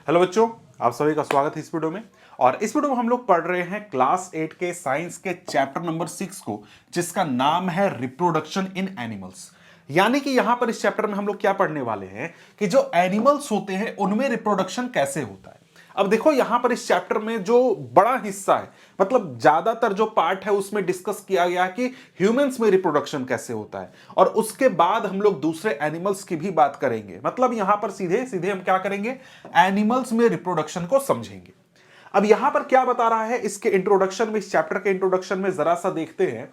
Hello बच्चों, आप सभी का स्वागत है इस वीडियो में। और इस वीडियो में हम लोग पढ़ रहे हैं क्लास 8 के साइंस के चैप्टर नंबर 6 को, जिसका नाम है रिप्रोडक्शन इन एनिमल्स। यानी कि यहां पर इस चैप्टर में हम लोग क्या पढ़ने वाले हैं कि जो एनिमल्स होते हैं उनमें रिप्रोडक्शन कैसे होता है। अब देखो यहां पर इस चैप्टर में जो बड़ा हिस्सा है, मतलब ज्यादातर जो पार्ट है उसमें डिस्कस किया गया कि ह्यूमंस में रिप्रोडक्शन कैसे होता है, और उसके बाद हम लोग दूसरे एनिमल्स की भी बात करेंगे। मतलब यहां पर सीधे सीधे हम क्या करेंगे, एनिमल्स में रिप्रोडक्शन को समझेंगे। अब यहां पर क्या बता रहा है इसके इंट्रोडक्शन में, इस चैप्टर के इंट्रोडक्शन में जरा सा देखते हैं।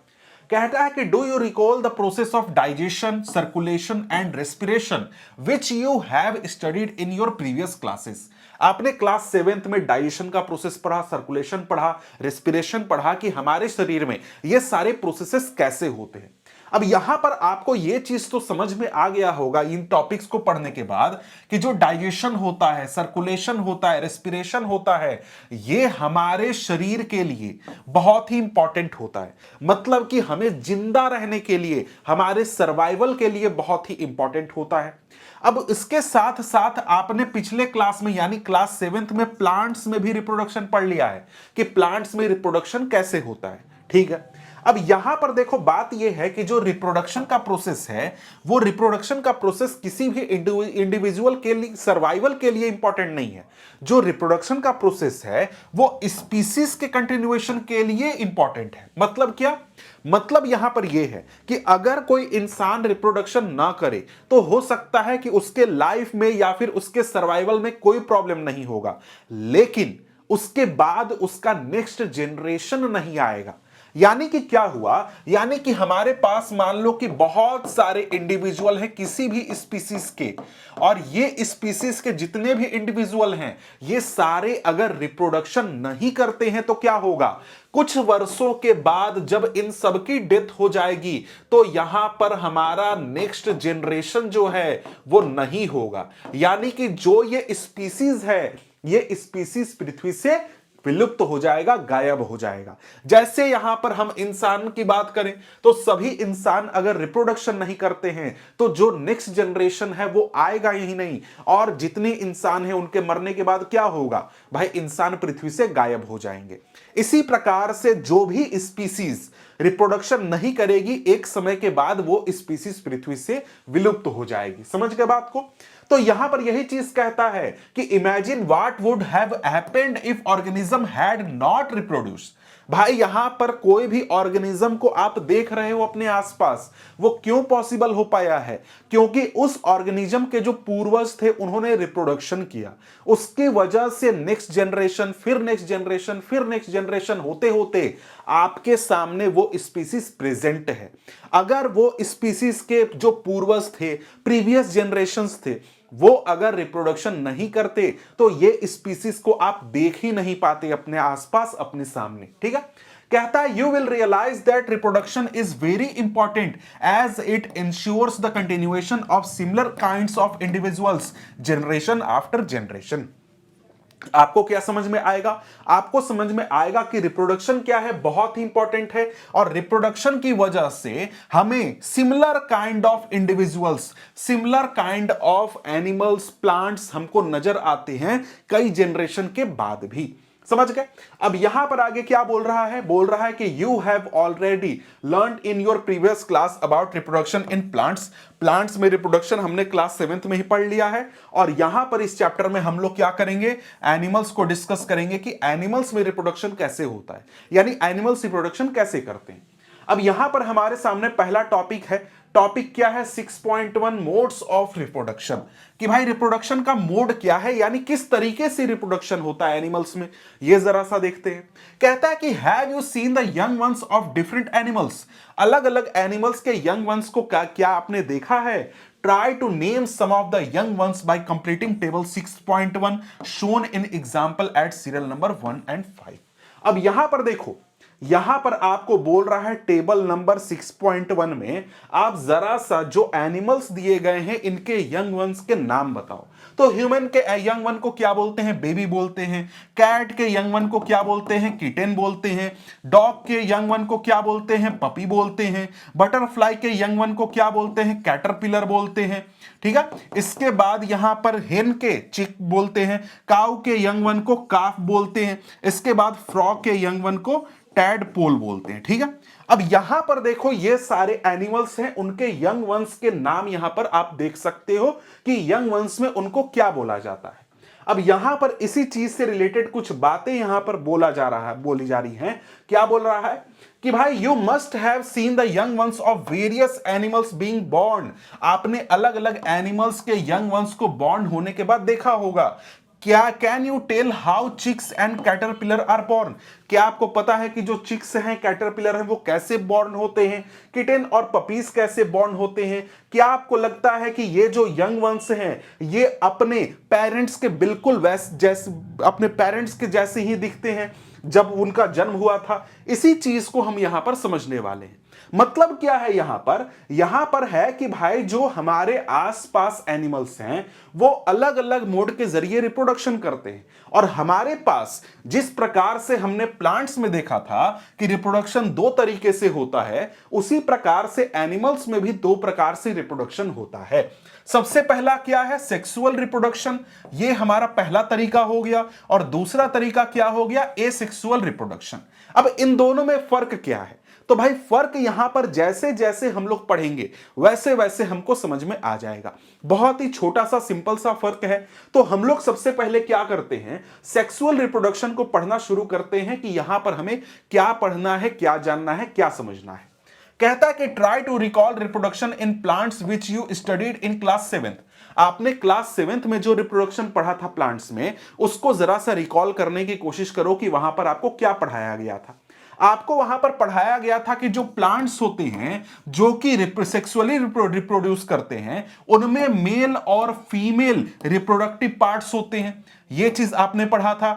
कहता है कि do you recall the process of digestion, circulation and respiration which you have studied in your previous classes. आपने क्लास 7th में डाइजेशन का प्रोसेस पढ़ा, सर्कुलेशन पढ़ा, रेस्पिरेशन पढ़ा कि हमारे शरीर में ये सारे प्रोसेसेस कैसे होते हैं। अब यहां पर आपको यह चीज तो समझ में आ गया होगा इन टॉपिक्स को पढ़ने के बाद कि जो डाइजेशन होता है, सर्कुलेशन होता है, रेस्पिरेशन होता है, ये हमारे शरीर के लिए बहुत ही इंपॉर्टेंट होता है। मतलब कि हमें जिंदा रहने के लिए, हमारे सर्वाइवल के लिए बहुत ही इंपॉर्टेंट होता है। अब इसके साथ साथ आपने पिछले क्लास में यानी क्लास 7th में प्लांट्स में भी रिप्रोडक्शन पढ़ लिया है कि प्लांट्स में रिप्रोडक्शन कैसे होता है। ठीक है, अब यहां पर देखो बात यह है कि जो रिप्रोडक्शन का प्रोसेस है, वो रिप्रोडक्शन का प्रोसेस किसी भी इंडिविजुअल के लिए, सर्वाइवल के लिए इंपॉर्टेंट नहीं है। जो रिप्रोडक्शन का प्रोसेस है वो स्पीसीज के कंटिन्यूएशन के लिए इंपॉर्टेंट है। मतलब क्या मतलब, यहां पर यह है कि अगर कोई इंसान रिप्रोडक्शन ना करे तो हो सकता है कि उसके लाइफ में या फिर उसके सर्वाइवल में कोई प्रॉब्लम नहीं होगा, लेकिन उसके बाद उसका नेक्स्ट जनरेशन नहीं आएगा। यानी कि क्या हुआ, यानी कि हमारे पास मान लो कि बहुत सारे इंडिविजुअल हैं किसी भी स्पीसीज के, और ये स्पीसीज के जितने भी इंडिविजुअल हैं ये सारे अगर रिप्रोडक्शन नहीं करते हैं तो क्या होगा, कुछ वर्षों के बाद जब इन सबकी डेथ हो जाएगी तो यहां पर हमारा नेक्स्ट जनरेशन जो है वो नहीं होगा। यानी कि जो ये स्पीसीज है, ये स्पीसीज पृथ्वी से विलुप्त हो जाएगा, गायब हो जाएगा। जैसे यहां पर हम इंसान की बात करें तो सभी इंसान अगर रिप्रोडक्शन नहीं करते हैं तो जो नेक्स्ट जनरेशन है वो आएगा ही नहीं, और जितने इंसान हैं उनके मरने के बाद क्या होगा भाई, इंसान पृथ्वी से गायब हो जाएंगे। इसी प्रकार से जो भी स्पीसीज रिप्रोडक्शन नहीं करेगी, एक समय के बाद वो स्पीसीज पृथ्वी से विलुप्त हो जाएगी। समझ गए बात को? तो यहां पर यही चीज कहता है कि imagine what would have happened if organism had not reproduced. भाई यहां पर कोई भी ऑर्गेनिज्म को आप देख रहे हो अपने आसपास, वो क्यों पॉसिबल हो पाया है? क्योंकि उस ऑर्गेनिज्म के जो पूर्वज थे उन्होंने रिप्रोडक्शन किया। उसकी वजह से नेक्स्ट जनरेशन, फिर नेक्स्ट जनरेशन, फिर नेक्स्ट जनरेशन होते होते आपके सामने वो स्पीसीज प्रेजेंट है। अगर वो स्पीसीज के जो पूर्वज थे, प्रीवियस जनरेशंस थे, वो अगर रिप्रोडक्शन नहीं करते तो ये स्पीसीज को आप देख ही नहीं पाते अपने आसपास, अपने सामने। ठीक है, कहता है you will realize that reproduction is very important as it ensures the continuation of similar kinds of individuals generation after generation. आपको क्या समझ में आएगा? आपको समझ में आएगा कि रिप्रोडक्शन क्या है, बहुत ही इंपॉर्टेंट है, और रिप्रोडक्शन की वजह से हमें similar kind of individuals, similar kind of animals, plants हमको नजर आते हैं कई जनरेशन के बाद भी। समझ गए? अब यहां पर आगे क्या बोल रहा है? बोल रहा है कि you have already learn in your previous class about reproduction in plants. Plants में रिप्रोडक्शन हमने क्लास 7th में ही पढ़ लिया है, और यहां पर इस चैप्टर में हम लोग क्या करेंगे, एनिमल्स को डिस्कस करेंगे कि एनिमल्स में रिप्रोडक्शन कैसे होता है, यानी एनिमल्स रिप्रोडक्शन कैसे करते हैं। अब यहां पर हमारे सामने पहला टॉपिक है। टॉपिक क्या है? 6.1 मोड्स ऑफ रिप्रोडक्शन। कि भाई रिप्रोडक्शन का मोड क्या है, यानी किस तरीके से रिप्रोडक्शन होता है एनिमल्स में, ये जरा सा देखते हैं। कहता है कि have you seen the young once of different animals. अलग अलग एनिमल्स के यंग वंस को क्या आपने देखा है? Try to name some of the young ones by completing table 6.1 shown in example at serial number 1 and 5। अब यहां पर देखो, यहां पर आपको बोल रहा है टेबल नंबर 6.1 में आप जरा सा जो एनिमल्स दिए गए हैं इनके यंग वंस के नाम बताओ। तो ह्यूमन के यंग वन को क्या बोलते हैं? बेबी बोलते हैं। कैट के यंग वन को क्या बोलते हैं? किटन बोलते हैं। डॉग के यंग वन को क्या बोलते हैं? पपी बोलते हैं। बटरफ्लाई के यंग वन को क्या बोलते हैं? कैटरपिलर बोलते हैं। ठीक है, इसके बाद यहां पर हेन के चिक बोलते हैं। काऊ के यंग वन को काफ बोलते हैं। इसके बाद फ्रॉग के यंग वन को टैडपोल बोलते हैं। ठीक है, अब यहां पर देखो ये सारे एनिमल्स हैं, उनके यंग वंस के नाम यहां पर आप देख सकते हो कि यंग वंस में उनको क्या बोला जाता है। अब यहां पर इसी चीज से रिलेटेड कुछ बातें यहां पर बोली जा रही हैं। क्या बोल रहा है कि भाई you must have seen the young once of various animals being born. आपने अलग अलग एनिमल्स के यंग वंस को बॉर्न होने के बाद देखा होगा। क्या can you tell how chicks and caterpillar are born? क्या आपको पता है कि जो चिक्स हैं, कैटरपिलर हैं, वो कैसे बॉर्न होते हैं? किटन और पपीज कैसे बॉर्न होते हैं? क्या आपको लगता है कि ये जो यंग वंस हैं ये अपने पेरेंट्स के बिल्कुल अपने पेरेंट्स के जैसे ही दिखते हैं जब उनका जन्म हुआ था? इसी चीज को हम यहां पर समझने वाले हैं। मतलब क्या है यहां पर है कि भाई जो हमारे आसपास एनिमल्स हैं वो अलग अलग मोड के जरिए रिप्रोडक्शन करते हैं, और हमारे पास जिस प्रकार से हमने प्लांट्स में देखा था कि रिप्रोडक्शन दो तरीके से होता है, उसी प्रकार से एनिमल्स में भी दो प्रकार से रिप्रोडक्शन होता है। सबसे पहला क्या है? सेक्सुअल रिप्रोडक्शन, ये हमारा पहला तरीका हो गया, और दूसरा तरीका क्या हो गया? Asexual reproduction. अब इन दोनों में फर्क क्या है? तो भाई फर्क यहां पर जैसे जैसे हम लोग पढ़ेंगे वैसे वैसे हमको समझ में आ जाएगा। बहुत ही छोटा सा सिंपल सा फर्क है। तो हम लोग सबसे पहले क्या करते हैं? सेक्सुअल रिप्रोडक्शन को पढ़ना शुरू करते हैं कि यहां पर हमें क्या पढ़ना है, क्या जानना है, क्या समझना है। कहता है कि try to recall reproduction in plants which you studied in class 7th। आपने क्लास 7th में जो रिप्रोडक्शन पढ़ा था प्लांट्स में, उसको जरा सा रिकॉल करने की कोशिश करो कि वहां पर आपको क्या पढ़ाया गया था। आपको वहां पर पढ़ाया गया था कि जो प्लांट्स होते हैं जो कि सेक्सुअली रिप्रोड्यूस करते हैं, उनमें मेल और फीमेल रिप्रोडक्टिव पार्ट्स होते हैं। यह चीज आपने पढ़ा था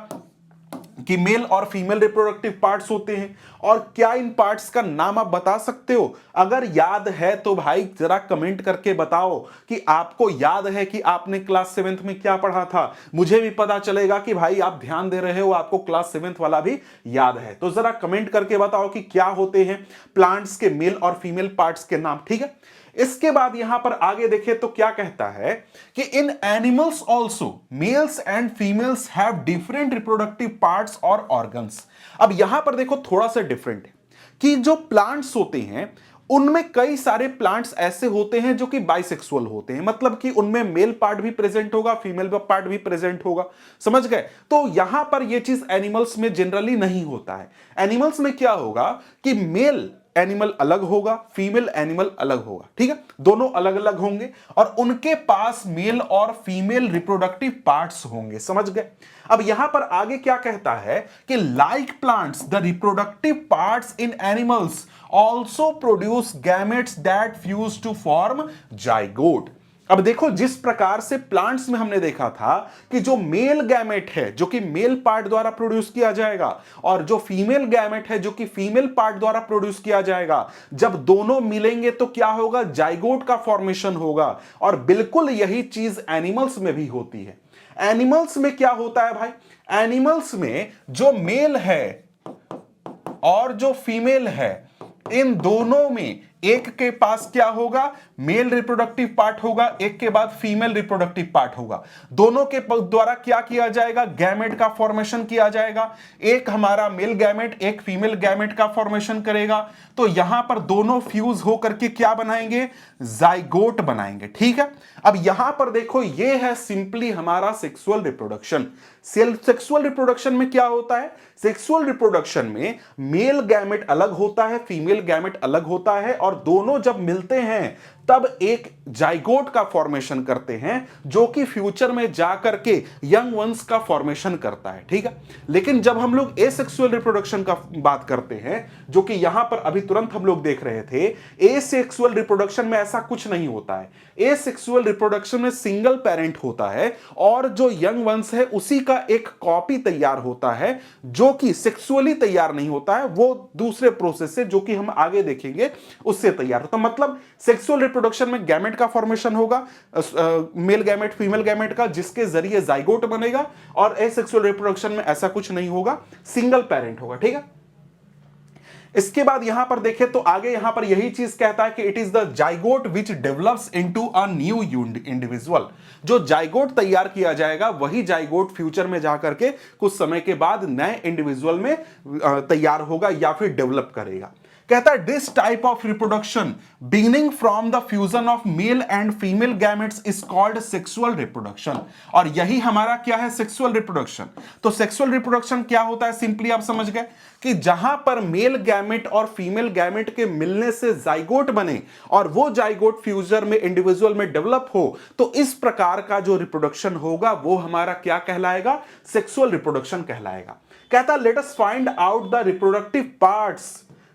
कि मेल और फीमेल रिप्रोडक्टिव पार्ट्स होते हैं। और क्या इन पार्ट्स का नाम आप बता सकते हो? अगर याद है तो भाई जरा कमेंट करके बताओ कि आपको याद है कि आपने क्लास 7th में क्या पढ़ा था। मुझे भी पता चलेगा कि भाई आप ध्यान दे रहे हो, आपको क्लास 7th वाला भी याद है। तो जरा कमेंट करके बताओ कि क्या होते हैं प्लांट्स के मेल और फीमेल पार्ट्स के नाम। ठीक है, इसके बाद यहां पर आगे देखें तो क्या कहता है कि in animals also males and females have different reproductive parts और ऑर्गन्स। अब यहां पर देखो थोड़ा सा डिफरेंट है कि जो प्लांट्स होते हैं उनमें कई सारे प्लांट्स ऐसे होते हैं जो कि बाइसेक्सुअल होते हैं, मतलब कि उनमें मेल पार्ट भी प्रेजेंट होगा, फीमेल पार्ट भी प्रेजेंट होगा। समझ गए? तो यहां पर यह चीज एनिमल्स में जनरली नहीं होता है। एनिमल्स में क्या होगा कि मेल एनिमल अलग होगा, फीमेल एनिमल अलग होगा। ठीक है, दोनों अलग अलग होंगे और उनके पास मेल और फीमेल रिप्रोडक्टिव पार्ट्स होंगे। समझ गए? अब यहां पर आगे क्या कहता है कि like plants the reproductive parts in animals also produce gametes that fuse to form zygote. अब देखो जिस प्रकार से प्लांट्स में हमने देखा था कि जो मेल गैमेट है जो कि मेल पार्ट द्वारा प्रोड्यूस किया जाएगा, और जो फीमेल गैमेट है जो कि फीमेल पार्ट द्वारा प्रोड्यूस किया जाएगा, जब दोनों मिलेंगे तो क्या होगा? जाइगोट का फॉर्मेशन होगा। और बिल्कुल यही चीज एनिमल्स में भी होती है। एनिमल्स में क्या होता है भाई? एनिमल्स में जो मेल है और जो फीमेल है, इन दोनों में एक के पास क्या होगा? मेल रिप्रोडक्टिव पार्ट होगा, एक के बाद फीमेल रिप्रोडक्टिव पार्ट होगा। दोनों के द्वारा क्या किया जाएगा? गैमेट का फॉर्मेशन किया जाएगा। एक हमारा मेल गैमेट एक फीमेल गैमेट का फॉर्मेशन करेगा। तो यहां पर दोनों फ्यूज होकर के क्या बनाएंगे? जाइगोट बनाएंगे। ठीक है, अब यहां पर देखो ये है सिंपली हमारा सेक्सुअल रिप्रोडक्शन। सेक्सुअल रिप्रोडक्शन में क्या होता है? सेक्सुअल रिप्रोडक्शन में मेल गैमेट अलग होता है, फीमेल गैमेट अलग होता है, और दोनों जब मिलते हैं तब एक जाइगोट का फॉर्मेशन करते हैं जो कि फ्यूचर में जाकर के यंग वंस का फॉर्मेशन करता है। ठीक है, लेकिन जब हम लोग एसेक्सुअल रिप्रोडक्शन का बात करते हैं, जो कि यहां पर अभी तुरंत हम लोग देख रहे थे, एसेक्सुअल रिप्रोडक्शन में ऐसा कुछ नहीं होता है। एसेक्सुअल रिप्रोडक्शन में सिंगल पेरेंट होता है और जो यंग वंस है उसी का एक कॉपी तैयार होता है जो कि सेक्सुअली तैयार नहीं होता है, वो दूसरे प्रोसेस से जो कि हम आगे देखेंगे उससे तैयार होता है। मतलब सेक्सुअल रिप्रोडक्शन में गैमेट का फॉर्मेशन होगा, मेल गैमेट फीमेल गैमेट का, जिसके जरिए जाइगोट बनेगा। और एसेक्सुअल रिप्रोडक्शन में ऐसा कुछ नहीं होगा, सिंगल पेरेंट होगा, ठीक है। इसके बाद यहां पर देखें तो आगे यहां पर यही चीज कहता है कि it is the zygote which develops into a new individual. जो जाइगोट तैयार किया जाएगा वही जाइगोट फ्यूचर में जाकर के कुछ समय के बाद नए इंडिविजुअल में तैयार होगा या फिर डेवलप करेगा। कहता है this type of reproduction beginning from the fusion of male and female gametes is called sexual reproduction. और यही हमारा क्या है, सेक्सुअल रिप्रोडक्शन। तो सेक्सुअल रिप्रोडक्शन क्या होता है, सिंपली आप समझ गए कि जहां पर मेल गैमेट और फीमेल गैमेट के मिलने से जाइगोट बने और वो जाइगोट फ्यूजर में इंडिविजुअल में डेवलप हो, तो इस प्रकार का जो रिप्रोडक्शन होगा वो हमारा क्या कहलाएगा, सेक्सुअल रिप्रोडक्शन कहलाएगा। कहता let us find out the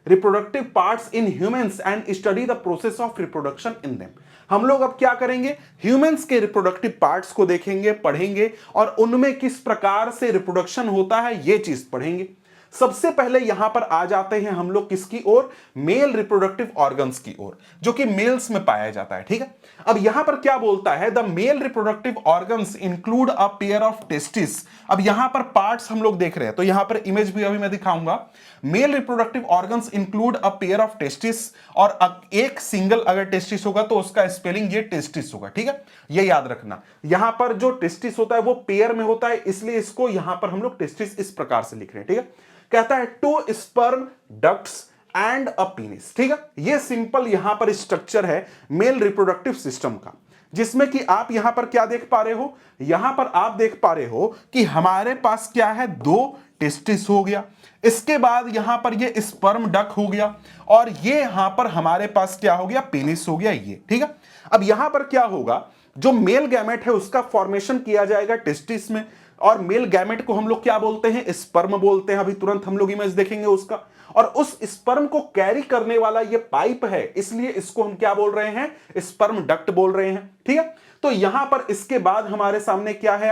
reproductive parts in humans and study the process of reproduction in them. हम लोग अब क्या करेंगे, ह्यूमंस के रिप्रोडक्टिव पार्ट्स को देखेंगे, पढ़ेंगे और उनमें किस प्रकार से रिप्रोडक्शन होता है ये चीज पढ़ेंगे। सबसे पहले यहां पर आ जाते हैं हम लोग किसकी ओर, मेल रिप्रोडक्टिव ऑर्गन्स की ओर, जो कि मेल्स में पाया जाता है, ठीक है। अब यहां पर क्या बोलता है, the male reproductive organs include a pair of testis. अब यहां पर पार्ट्स हम लोग देख रहे हैं, तो यहां पर इमेज भी अभी मैं दिखाऊंगा। Male reproductive organs include a pair of testis, और एक सिंगल अगर टेस्टिस होगा तो उसका स्पेलिंग ये टेस्टिस होगा, ठीक है। ये याद रखना, यहां पर जो टेस्टिस होता है वो पेयर में होता है, इसलिए इसको यहां पर हम लोग टेस्टिस इस प्रकार से लिख रहे हैं, ठीक है। कहता है 2 sperm ducts and a penis, ठीक है। ये सिंपल यहां पर स्ट्रक्चर है मेल रिप्रोडक्टिव सिस्टम का, जिसमें कि आप यहां पर क्या देख पा रहे हो, यहां पर आप देख पा रहे हो कि हमारे पास क्या है, 2 टेस्टिस हो गया, इसके बाद यहां पर ये स्पर्म डक हो गया, और ये यहां पर हमारे पास क्या हो गया, पेनिस हो गया, ये ठीक है। अब यहां पर क्या होगा, जो मेल गैमेट है उसका फॉर्मेशन किया जाएगा टेस्टिस में, और मेल गैमेट को हम लोग क्या बोलते हैं, स्पर्म बोलते हैं। अभी तुरंत हम लोग इमेज देखेंगे उसका, और उस स्पर्म को कैरी करने वाला ये पाइप है, इसलिए इसको हम क्या बोल रहे हैं, स्पर्म डक्ट बोल रहे हैं, ठीक है। तो यहां पर इसके बाद हमारे सामने क्या है,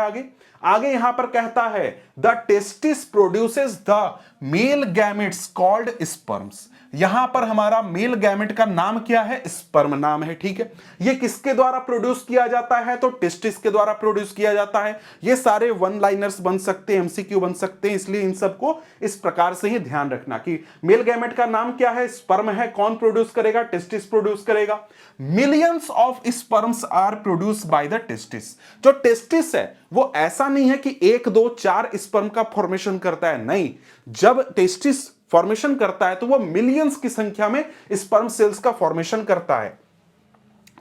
आगे यहां पर कहता है the testis produces the male gametes called sperms. यहां पर हमारा मेल गैमेट का नाम क्या है, स्पर्म नाम है, ठीक है। ये किसके द्वारा प्रोड्यूस किया जाता है, तो टेस्टिस के द्वारा प्रोड्यूस किया जाता है। ये सारे वन लाइनर्स बन सकते हैं, एमसीक्यू बन सकते हैं, इसलिए इन सबको इस प्रकार से ही ध्यान रखना कि मेल गैमेट का नाम क्या है, स्पर्म है, कौन प्रोड्यूस करेगा, टेस्टिस प्रोड्यूस करेगा। Millions of sperms are produce by the testis. जो टेस्टिस है वो ऐसा नहीं है कि 1 2 4 स्पर्म का फॉर्मेशन करता है, नहीं, जब टेस्टिस फॉर्मेशन करता है तो वो मिलियंस की संख्या में स्पर्म सेल्स का फॉर्मेशन करता है।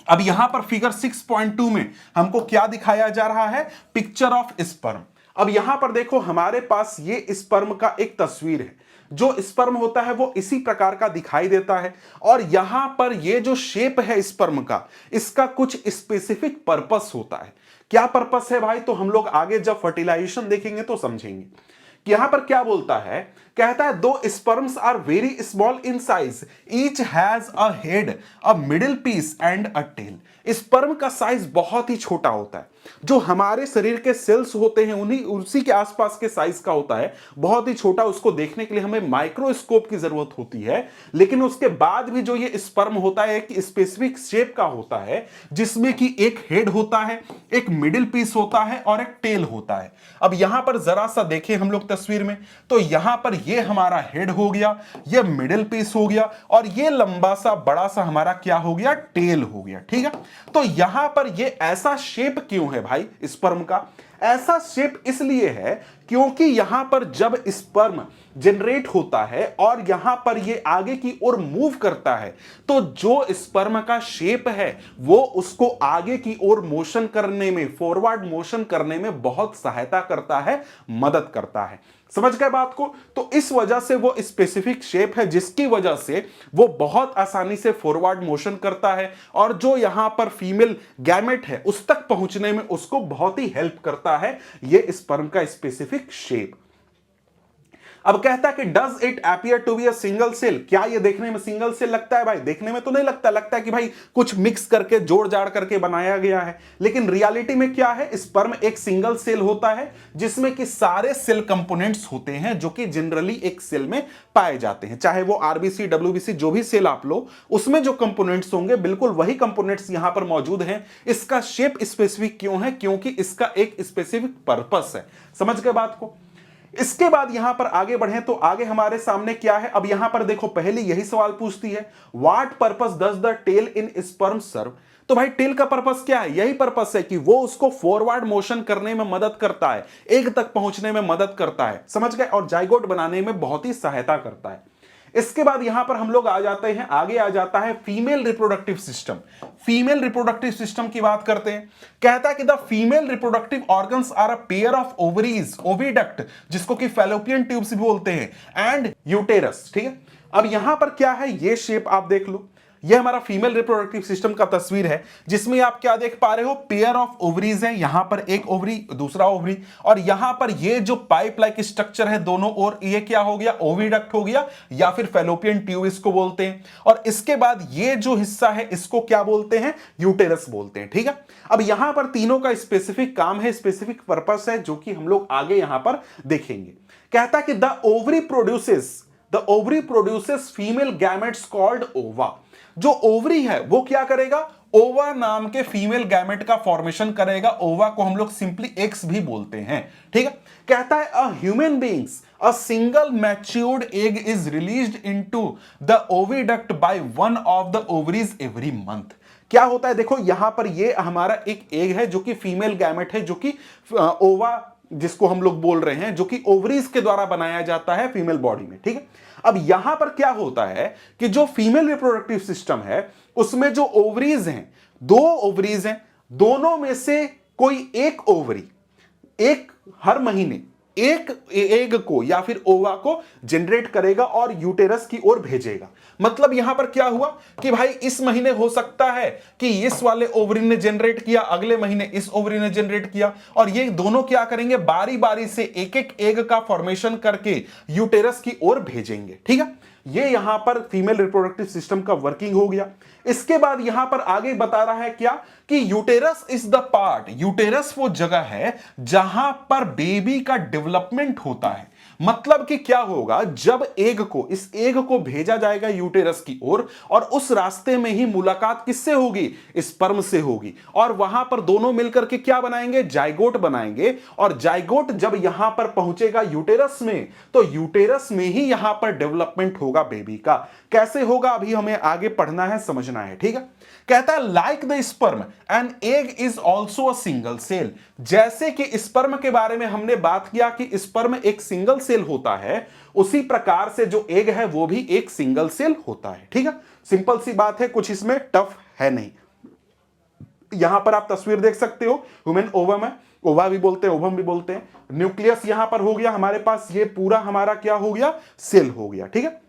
अब यहां पर फिगर 6.2 में हमको क्या दिखाया जा रहा है, पिक्चर ऑफ स्पर्म। अब यहां पर देखो हमारे पास ये स्पर्म का एक तस्वीर है, जो स्पर्म होता है वो इसी प्रकार का दिखाई देता है, और यहां पर ये जो शेप है स्पर्म का, इसका कुछ स्पेसिफिक पर्पस होता है। क्या पर्पस है भाई, तो हम लोग आगे जब फर्टिलाइजेशन देखेंगे तो समझेंगे। कि यहां पर क्या बोलता है, कहता है 2 sperms are very small in size, each has a head, a middle piece and a tail. Sperm का साइज बहुत ही छोटा होता है, जो हमारे शरीर के सेल्स होते हैं उन्हीं उसी के आसपास के साइज का होता है, बहुत ही छोटा। उसको देखने के लिए हमें माइक्रोस्कोप की जरूरत होती है, लेकिन उसके बाद भी जो ये स्पर्म होता है एक स्पेसिफिक शेप का होता है, जिसमें कि एक हेड होता है, एक मिडिल पीस होता है और एक टेल होता है। अब यहां पर जरा सा देखें हम लोग तस्वीर में, तो यहां पर ये हमारा हेड हो गया, ये मिडिल पीस हो गया, और ये लंबा सा बड़ा सा हमारा क्या हो गया, टेल हो गया, ठीक है। तो यहां पर ये ऐसा शेप क्यों है भाई स्पर्म का, ऐसा शेप इसलिए है क्योंकि यहां पर जब स्पर्म जनरेट होता है और यहां पर ये आगे की ओर मूव करता है, तो जो स्पर्म का शेप है वो उसको आगे की ओर मोशन करने में, फॉरवर्ड मोशन करने में बहुत सहायता करता है, मदद करता है। समझ गए बात को। तो इस वजह से वो स्पेसिफिक शेप है, जिसकी वजह से वो बहुत आसानी से फॉरवर्ड मोशन करता है, और जो यहां पर फीमेल गैमेट है उस तक पहुंचने में उसको बहुत ही हेल्प करता है ये स्पर्म का स्पेसिफिक शेप। अब कहता है कि does it appear to be a single cell, क्या ये देखने में सिंगल सेल लगता है भाई? देखने में तो नहीं लगता, लगता है कि भाई कुछ मिक्स करके जोड़ जाड़ करके बनाया गया है, लेकिन रियलिटी में क्या है, स्पर्म एक सिंगल सेल होता है जिसमें कि सारे सेल कंपोनेंट्स होते हैं जो कि जनरली एक सेल में पाए जाते हैं, चाहे वो आरबीसी डब्ल्यूबीसी जो भी सेल आप लो उसमें जो कंपोनेंट्स होंगे बिल्कुल वही कंपोनेंट्स यहां पर मौजूद हैं। इसका शेप स्पेसिफिक क्यों है? क्योंकि इसका एक स्पेसिफिक पर्पस है। समझ गए बात को? इसके बाद यहां पर आगे बढ़े तो आगे हमारे सामने क्या है, अब यहां पर देखो पहले यही सवाल पूछती है, what purpose does the tail in sperm serve. तो भाई टेल का पर्पस क्या है? यही पर्पस है कि वो उसको फॉरवर्ड मोशन करने में मदद करता है, एग तक पहुंचने में मदद करता है, समझ गए, और जाइगोट बनाने में बहुत ही सहायता करता है। इसके बाद यहां पर हम लोग आ जाते हैं, आगे आ जाता है female reproductive system. Female reproductive system की बात करते हैं। कहता है कि the female reproductive organs are a pair of ovaries, oviduct जिसको कि फैलोपियन ट्यूब्स भी बोलते हैं, एंड यूटेरस। ठीक है, अब यहां पर क्या है, ये शेप आप देख लो, ये हमारा फीमेल रिप्रोडक्टिव सिस्टम का तस्वीर है जिसमें आप क्या देख पा रहे हो, पेयर ऑफ ओवरीज है, यहां पर एक ओवरी दूसरा ओवरी, और यहां पर ये जो पाइप लाइक स्ट्रक्चर है दोनों ओर, ये क्या हो गया, ओविडक्ट हो गया या फिर फैलोपियन ट्यूब इसको बोलते हैं। और इसके बाद ये जो हिस्सा है इसको क्या बोलते हैं, यूटेरस बोलते हैं। ठीक है, अब यहां पर तीनों का स्पेसिफिक काम है, स्पेसिफिक पर्पस है जो कि हम लोग आगे यहां पर देखेंगे। कहता है कि the ovary produces female gametes called ओवा। जो ओवरी है वो क्या करेगा, ओवा नाम के फीमेल गैमेट का फॉर्मेशन करेगा। ओवा को हम लोग सिंपली एक्स भी बोलते हैं। ठीक है, कहता है a human beings a single matured egg is released into the oviduct by one of the ovaries every month. क्या होता है, देखो यहां पर ये हमारा एक एग है जो कि फीमेल गैमेट है, जो कि ओवा जिसको हम लोग बोल रहे हैं, जो कि ओवरीज के द्वारा बनाया जाता है फीमेल बॉडी में। ठीक है, अब यहां पर क्या होता है कि जो फीमेल रिप्रोडक्टिव सिस्टम है उसमें जो ओवरीज हैं, दो ओवरीज हैं, दोनों में से कोई एक ओवरी एक हर महीने एक एग को या फिर ओवा को जनरेट करेगा और यूटेरस की ओर भेजेगा। मतलब यहां पर क्या हुआ कि भाई इस महीने हो सकता है कि इस वाले ओवरी ने जनरेट किया, अगले महीने इस ओवरी ने जनरेट किया, और ये दोनों क्या करेंगे, बारी बारी से एक एक एग का फॉर्मेशन करके यूटेरस की ओर भेजेंगे। ठीक है, ये यहां पर फीमेल रिप्रोडक्टिव सिस्टम का वर्किंग हो गया। इसके बाद यहां पर आगे बता रहा है क्या कि uterus is the part, uterus वो जगह है जहां पर बेबी का डेवलपमेंट होता है। मतलब कि क्या होगा, जब एग को, इस एग को भेजा जाएगा यूटेरस की ओर, और उस रास्ते में ही मुलाकात किससे होगी, स्पर्म से होगी, और वहां पर दोनों मिलकर के क्या बनाएंगे, जाइगोट बनाएंगे। और जाइगोट जब यहां पर पहुंचेगा यूटेरस में, तो यूटेरस में ही यहां पर डेवलपमेंट होगा बेबी का। कैसे होगा अभी हमें आगे पढ़ना है, समझना है। ठीक है, कहता है like the sperm an egg is also a single cell. जैसे कि स्पर्म के बारे में हमने बात किया कि स्पर्म एक सिंगल सेल होता है, उसी प्रकार से जो एग है वो भी एक सिंगल सेल होता है। ठीक है, सिंपल सी बात है, कुछ इसमें टफ है नहीं। यहां पर आप तस्वीर देख सकते हो, ह्यूमन ओवम है, ओवा भी बोलते हैं, ओवम भी बोलते हैं। न्यूक्लियस यहां पर हो गया हमारे पास, ये पूरा हमारा क्या हो गया, सेल हो गया। ठीक है,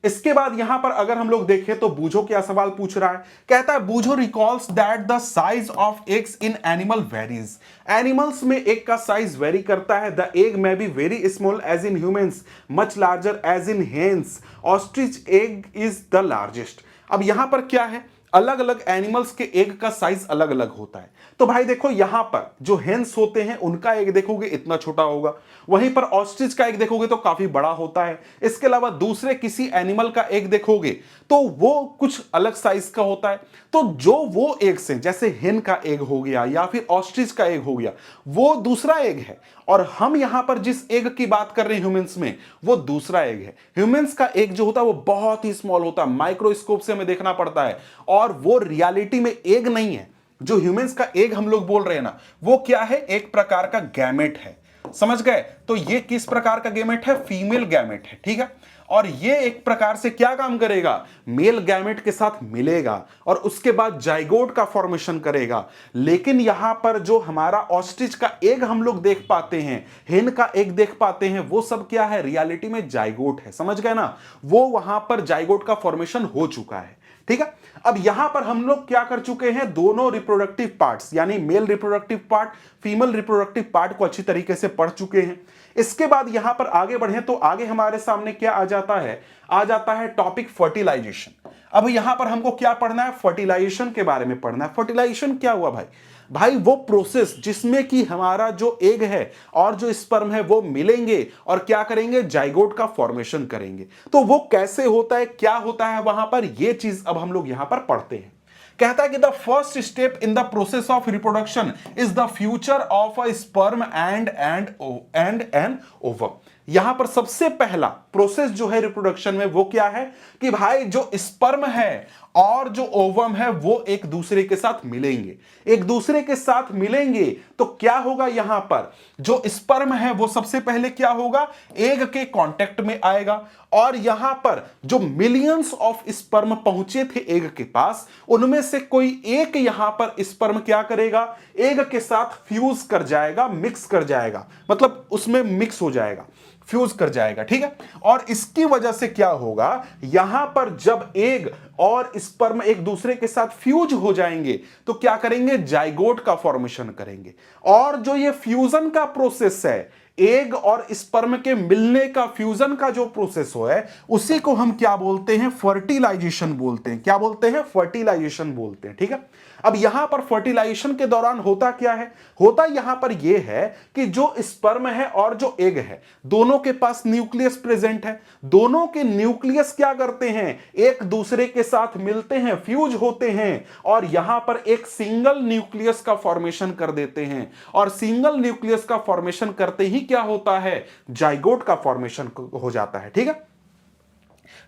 इसके बाद यहां पर अगर हम लोग देखें तो बूझो क्या सवाल पूछ रहा है। कहता है Boojho recalls that the size of eggs in animal varies. Animals में एग का साइज वेरी करता है। The egg may be very small as in humans, much larger as in hens, ostrich egg is the largest. अब यहां पर क्या है, अलग अलग एनिमल्स के एग का साइज अलग अलग होता है। तो भाई देखो यहां पर जो हेन्स होते हैं उनका एग देखोगे इतना छोटा होगा, वहीं पर ऑस्ट्रिच का एग देखोगे तो काफी बड़ा होता है। इसके अलावा दूसरे किसी एनिमल का एग देखोगे तो वो कुछ अलग साइज का होता है। तो जो वो एग्स हैं, जैसे हेन का एग हो गया या फिर ऑस्ट्रिच का एग हो गया, वो दूसरा एग है, और हम यहां पर जिस एग की बात कर रहे हैं ह्यूमंस में, वो दूसरा एग है। ह्यूमंस का एग जो होता है वो बहुत ही स्मॉल होता है, माइक्रोस्कोप से हमें देखना पड़ता है, और वो रियलिटी में एग नहीं है। जो ह्यूमंस का एग हम लोग बोल रहे हैं ना, वो क्या है, एक प्रकार का गैमेट है। समझ गए? तो ये किस प्रकार का गैमेट है, फीमेल गैमेट है। ठीक है, और ये एक प्रकार से क्या काम करेगा, मेल गैमेट के साथ मिलेगा और उसके बाद जाइगोट का फॉर्मेशन करेगा। लेकिन यहां पर जो हमारा ऑस्ट्रिच का एग हम लोग देख पाते हैं, हेन का एग देख पाते हैं, वो सब क्या है, रियलिटी में जाइगोट है। समझ गए ना, वो वहां पर जाइगोट का फॉर्मेशन हो चुका है। ठीक है। अब यहां पर हम लोग क्या कर चुके हैं, दोनों रिप्रोडक्टिव पार्ट्स यानी male reproductive part, female reproductive part को अच्छी तरीके से पढ़ चुके हैं। इसके बाद यहां पर आगे बढ़े तो आगे हमारे सामने क्या आ जाता है टॉपिक फर्टिलाइजेशन। अब यहां पर हमको क्या पढ़ना है, फर्टिलाइजेशन के बारे में पढ़ना है। फर्टिलाइजेशन क्या हुआ भाई वो प्रोसेस जिसमें कि हमारा जो एग है और जो स्पर्म है वो मिलेंगे और क्या करेंगे, जाइगोट का फॉर्मेशन करेंगे। तो वो कैसे होता है, क्या होता है वहां पर, ये चीज अब हम लोग यहां पर पढ़ते हैं। कहता है कि the first step in the process of reproduction is the future of a sperm and an ovum. यहां पर सबसे पहला प्रोसेस जो है रिप्रोडक्शन में वो क्या है कि भाई जो स्पर्म है और जो ओवम है वो एक दूसरे के साथ मिलेंगे। एक दूसरे के साथ मिलेंगे तो क्या होगा, यहां पर जो स्पर्म है वो सबसे पहले क्या होगा, एग के कांटेक्ट में आएगा और यहां पर जो मिलियंस ऑफ स्पर्म पहुंचे थे एग के पास, उनमें से कोई एक यहां पर स्पर्म क्या करेगा, एग के साथ फ्यूज कर जाएगा, मिक्स कर जाएगा, मतलब उसमें मिक्स हो जाएगा, फ्यूज कर जाएगा। ठीक है। और इसकी वजह से क्या होगा, यहां पर जब एग और स्पर्म एक दूसरे के साथ फ्यूज हो जाएंगे तो क्या करेंगे, जाइगोट का फॉर्मेशन करेंगे। और जो ये फ्यूजन का प्रोसेस है, एग और स्पर्म के मिलने का, फ्यूजन का जो प्रोसेस हो है, उसी को हम क्या बोलते हैं, फर्टिलाइजेशन बोलते हैं। क्या बोलते हैं, फर्टिलाइजेशन बोलते हैं। ठीक है। अब यहां पर फर्टिलाइजेशन के दौरान होता क्या है, होता यहां पर यह है कि जो स्पर्म है और जो एग है दोनों के पास न्यूक्लियस प्रेजेंट है। दोनों के न्यूक्लियस क्या करते हैं, एक दूसरे के साथ मिलते हैं, फ्यूज होते हैं और यहां पर एक सिंगल न्यूक्लियस का फॉर्मेशन कर देते हैं। और सिंगल न्यूक्लियस का फॉर्मेशन करते ही क्या होता है, जाइगोट का फॉर्मेशन हो जाता है। ठीक है।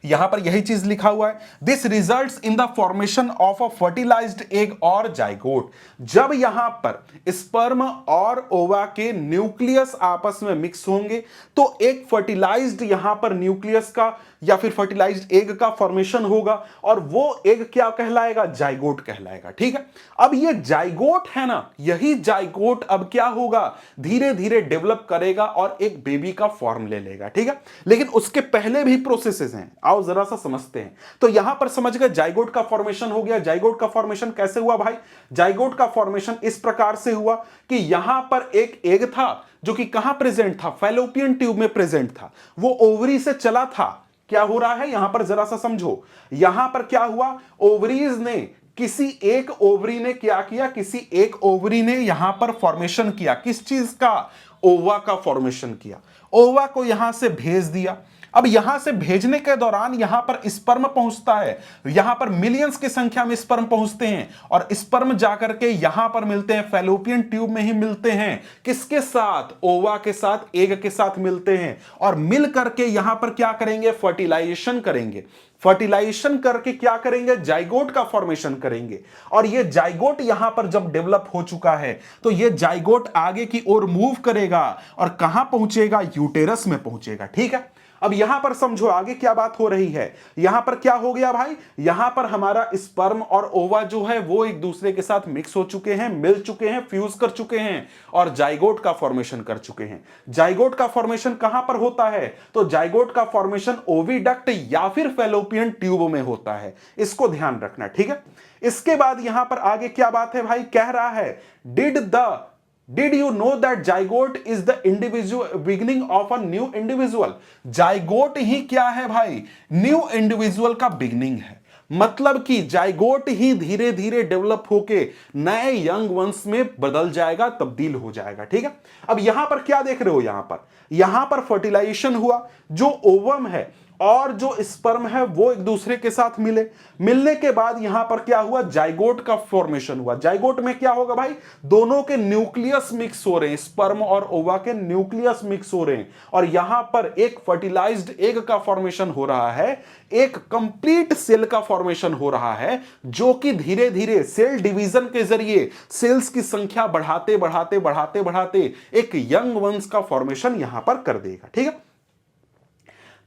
यहां पर यही चीज लिखा हुआ है, this results in the formation of a fertilized egg और जाइगोट। जब यहां पर स्पर्म और ओवा के न्यूक्लियस आपस में मिक्स होंगे तो एक फर्टिलाइज्ड यहां पर न्यूक्लियस का या फिर फर्टिलाइज्ड एग का फॉर्मेशन होगा और वो एग क्या कहलाएगा, जाइगोट कहलाएगा। ठीक है। अब ये जाइगोट है ना, यही जाइगोट अब क्या होगा, धीरे धीरे डेवलप करेगा और एक बेबी का फॉर्म ले लेगा। ठीक है। लेकिन उसके पहले भी प्रोसेसेस हैं, आओ जरा सा समझते हैं। तो यहां पर समझ गए, जाइगोट का फॉर्मेशन हो गया। जाइगोट का फॉर्मेशन कैसे हुआ भाई, जाइगोट का फॉर्मेशन इस प्रकार से हुआ कि यहां पर एक एग था जो कि कहां प्रेजेंट था, फैलोपियन ट्यूब में प्रेजेंट था। वो ओवरी से चला था। क्या हो रहा है यहां पर जरा सा समझो, यहां पर क्या हुआ, ओवरीज ने, किसी एक ओवरी ने क्या किया, किसी एक ओवरी ने यहां पर फॉर्मेशन किया, किस चीज का, ओवा का फॉर्मेशन किया। ओवा को यहां से भेज दिया। अब यहां से भेजने के दौरान यहां पर स्पर्म पहुंचता है, यहां पर मिलियंस की संख्या में स्पर्म पहुंचते हैं और स्पर्म जाकर के यहां पर मिलते हैं, फैलोपियन ट्यूब में ही मिलते हैं, किसके साथ, ओवा के साथ, एग के साथ मिलते हैं और मिल करके यहां पर क्या करेंगे, फर्टिलाइजेशन करेंगे। फर्टिलाइजेशन करके क्या करेंगे, जाइगोट का फॉर्मेशन करेंगे। और ये जाइगोट यहां पर जब डेवलप हो चुका है तो ये जाइगोट आगे की ओर मूव करेगा और कहां पहुंचेगा, यूटेरस में पहुंचेगा। ठीक है। अब यहां पर समझो आगे क्या बात हो रही है। यहां पर क्या हो गया भाई, यहां पर हमारा स्पर्म और ओवा जो है वो एक दूसरे के साथ मिक्स हो चुके हैं, मिल चुके हैं, फ्यूज कर चुके हैं और जाइगोट का फॉर्मेशन कर चुके हैं। जाइगोट का फॉर्मेशन कहां पर होता है, तो जाइगोट का फॉर्मेशन ओविडक्ट या फिर फैलोपियन ट्यूब में होता है। इसको ध्यान रखना। ठीक है। इसके बाद यहां पर आगे क्या बात है भाई, कह रहा है Did you know that zygote is the individual beginning of a new individual? Zygote ही क्या है भाई, न्यू इंडिविजुअल का बिगनिंग है। मतलब कि जाइगोट ही धीरे धीरे डेवलप होके नए यंग वंश में बदल जाएगा, तब्दील हो जाएगा। ठीक है। अब यहां पर क्या देख रहे हो, यहां पर फर्टिलाइजेशन हुआ, जो ओवम है और जो स्पर्म है वो एक दूसरे के साथ मिलने के बाद यहां पर क्या हुआ, जाइगोट का फॉर्मेशन हुआ। जाइगोट में क्या होगा भाई, दोनों के न्यूक्लियस मिक्स हो रहे हैं, स्पर्म और ओवा के न्यूक्लियस मिक्स हो रहे हैं और यहां पर एक फर्टिलाइज्ड एग का फॉर्मेशन हो रहा है, एक कंप्लीट सेल का फॉर्मेशन हो रहा है, जो कि धीरे धीरे सेल डिवीजन के जरिए सेल्स की संख्या बढ़ाते बढ़ाते बढ़ाते बढ़ाते एक यंग वंश का फॉर्मेशन यहां पर कर देगा। ठीक है।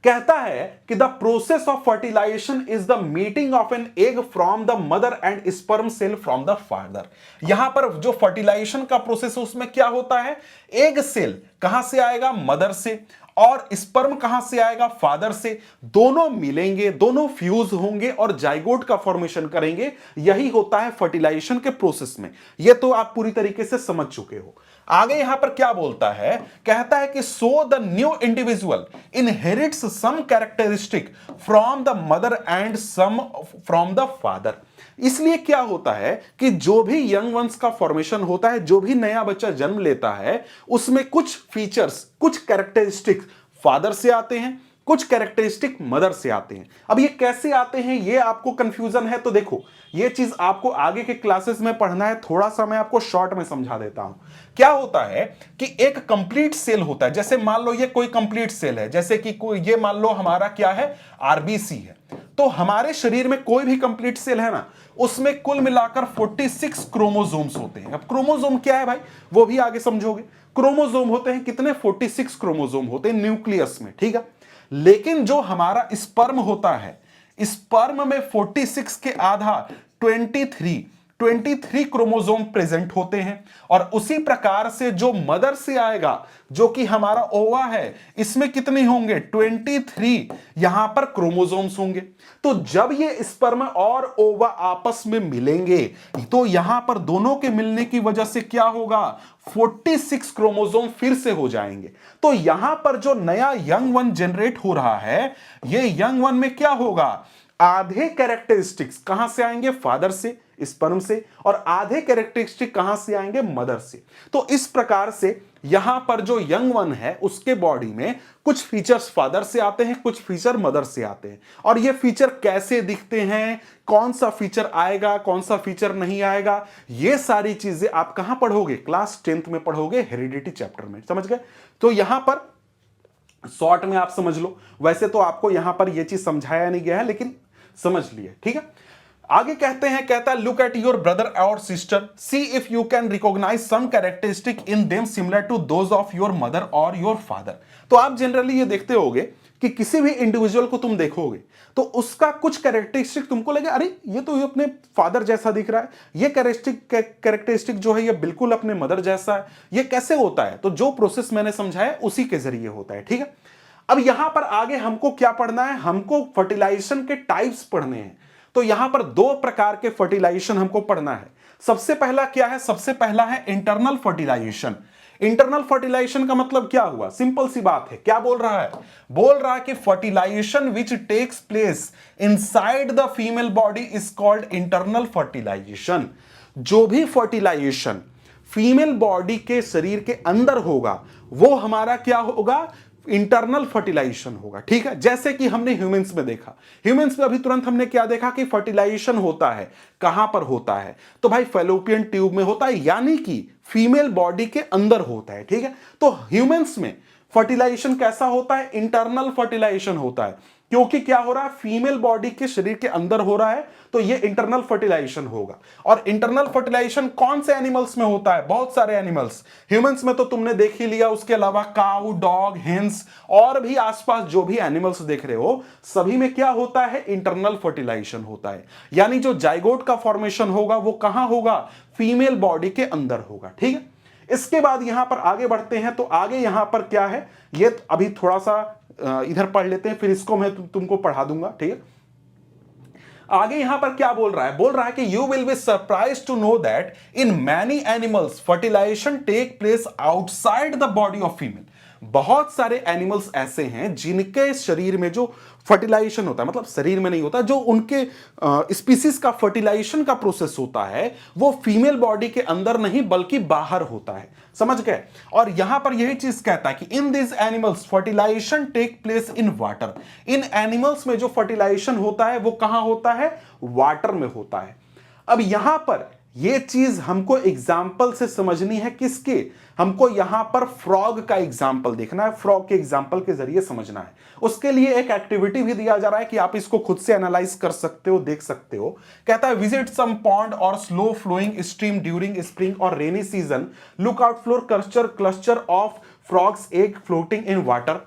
कहता है कि the process of fertilization is the meeting of an egg from the mother and sperm cell from the father. यहां पर जो फर्टिलाइजेशन का प्रोसेस है उसमें क्या होता है, एग सेल कहां से आएगा, मदर से, और स्पर्म कहां से आएगा, फादर से। दोनों मिलेंगे, दोनों फ्यूज होंगे और जाइगोट का फॉर्मेशन करेंगे। यही होता है फर्टिलाइजेशन के प्रोसेस में। यह तो आप पूरी तरीके से समझ चुके हो। आगे यहां पर क्या बोलता है, कहता है कि so the new individual inherits some characteristic from the mother and some from the father. इसलिए क्या होता है कि जो भी यंग वंस का फॉर्मेशन होता है, जो भी नया बच्चा जन्म लेता है, उसमें कुछ फीचर्स, कुछ कैरेक्टरिस्टिक्स फादर से आते हैं, कुछ कैरेक्टरिस्टिक मदर से आते हैं। अब ये कैसे आते हैं, ये आपको कंफ्यूजन है तो देखो, ये चीज आपको आगे के क्लासेस में पढ़ना है। थोड़ा सा मैं आपको शॉर्ट में समझा देता हूं। क्या होता है कि एक कंप्लीट सेल होता है, जैसे मान लो ये कोई कंप्लीट सेल है, जैसे कि कोई, ये मान लो हमारा क्या है, आरबीसी है। तो हमारे शरीर में कोई भी कंप्लीट सेल है ना, उसमें कुल मिलाकर 46 क्रोमोसोम्स होते हैं। अब क्रोमोसोम क्या है भाई, वो भी आगे समझोगे। क्रोमोसोम होते हैं कितने, 46 क्रोमोसोम होते हैं न्यूक्लियस में, ठीक है। लेकिन जो हमारा स्पर्म होता है, स्पर्म में 46 के आधा 23 क्रोमोसोम प्रेजेंट होते हैं। और उसी प्रकार से जो मदर से आएगा, जो कि हमारा ओवा है, इसमें कितने होंगे, 23 यहां पर क्रोमोसोम्स होंगे। तो जब ये स्पर्म और ओवा आपस में मिलेंगे, तो यहां पर दोनों के मिलने की वजह से क्या होगा, 46 क्रोमोसोम फिर से हो जाएंगे। तो यहां पर जो नया यंग वन जनरेट हो रहा है, ये यंग वन में क्या होगा, आधे कैरेक्टरिस्टिक्स कहां से आएंगे, फादर से, स्पर्म से, और आधे कैरेक्टरिस्टिक कहां से आएंगे, मदर से। तो इस प्रकार से यहां पर जो यंग वन है, उसके बॉडी में कुछ फीचर्स फादर से आते हैं, कुछ फीचर मदर से आते हैं। और ये फीचर कैसे दिखते हैं, कौन सा फीचर आएगा, कौन सा फीचर नहीं आएगा, ये सारी चीजें आप कहां पढ़ोगे, क्लास 10th में पढ़ोगे, हेरिडिटी चैप्टर में। समझ गए। तो यहां पर शॉर्ट में आप समझ लो। वैसे तो आपको यहां पर यह चीज समझाया नहीं गया है, लेकिन समझ लिए, ठीक है। आगे कहते हैं, कहता है लुक एट योर ब्रदर और sister, see if you can recognize some characteristic in them similar to those of your mother और योर फादर। तो आप जनरली ये देखते होगे कि किसी भी इंडिविजुअल को तुम देखोगे तो उसका कुछ कैरेक्टरिस्टिक तुमको लगे, अरे ये तो ये अपने फादर जैसा दिख रहा है, ये कैरेक्टरिस्टिक जो है ये बिल्कुल अपने मदर जैसा है। ये कैसे होता है, तो जो प्रोसेस मैंने समझाया उसी के जरिए होता है, ठीक है। अब यहां पर आगे हमको क्या पढ़ना है, हमको फर्टिलाइजेशन के टाइप्स पढ़ने हैं। तो यहां पर दो प्रकार के फर्टिलाइजेशन हमको पढ़ना है। सबसे पहला क्या है, सबसे पहला है इंटरनल फर्टिलाइजेशन। इंटरनल फर्टिलाइजेशन का मतलब क्या हुआ, सिंपल सी बात है। क्या बोल रहा है, बोल रहा है कि fertilization which takes place inside the female body is called internal fertilization. जो भी फर्टिलाइजेशन फीमेल बॉडी के शरीर के अंदर होगा, वो हमारा क्या होगा, इंटरनल फर्टिलाइजेशन होगा, ठीक है। जैसे कि हमने ह्यूमंस में देखा, ह्यूमंस में अभी तुरंत हमने क्या देखा कि फर्टिलाइजेशन होता है, कहां पर होता है, तो भाई फैलोपियन ट्यूब में होता है, यानी कि फीमेल बॉडी के अंदर होता है, ठीक है। तो ह्यूमंस में फर्टिलाइजेशन कैसा होता है, इंटरनल फर्टिलाइजेशन होता है। क्योंकि क्या हो रहा है, फीमेल बॉडी के शरीर के अंदर हो रहा है, तो ये इंटरनल फर्टिलाइजेशन होगा। और इंटरनल फर्टिलाइजेशन कौन से एनिमल्स में होता है, बहुत सारे एनिमल्स। ह्यूमंस में तो तुमने देख ही लिया, उसके अलावा काऊ, डॉग, हेंस और भी आसपास जो भी एनिमल्स देख रहे हो, सभी में क्या होता है, इंटरनल फर्टिलाइजेशन होता है। यानी जो जाइगोट का फॉर्मेशन होगा वो कहां होगा, फीमेल बॉडी के अंदर होगा, ठीक है। इसके बाद यहां पर आगे बढ़ते हैं, तो आगे यहां पर क्या है, ये अभी थोड़ा सा इधर पढ़ लेते हैं, फिर इसको मैं तुमको पढ़ा दूंगा, ठीक है। आगे यहां पर क्या बोल रहा है, बोल रहा है कि you will be surprise to know that in many animals fertilization take place outside the body of female. बहुत सारे एनिमल्स ऐसे हैं जिनके शरीर में जो फर्टिलाइजेशन होता है, मतलब शरीर में नहीं होता, जो उनके स्पीसीज का फर्टिलाइजेशन का प्रोसेस होता है, वो फीमेल बॉडी के अंदर नहीं बल्कि बाहर होता है। समझ गए। और यहां पर यही चीज कहता है कि in this animals fertilization take place in water. इन एनिमल्स में जो फर्टिलाइजेशन होता है वो कहां होता है, वाटर में होता है। अब यहां पर ये चीज हमको एग्जाम्पल से समझनी है, किसके, हमको यहां पर फ्रॉग का एग्जाम्पल देखना है, फ्रॉग के एग्जाम्पल के जरिए समझना है। उसके लिए एक एक्टिविटी भी दिया जा रहा है कि आप इसको खुद से एनालाइज कर सकते हो, देख सकते हो। कहता है visit some pond or slow flowing stream during spring और rainy season, look out for cluster of frogs egg floating in water,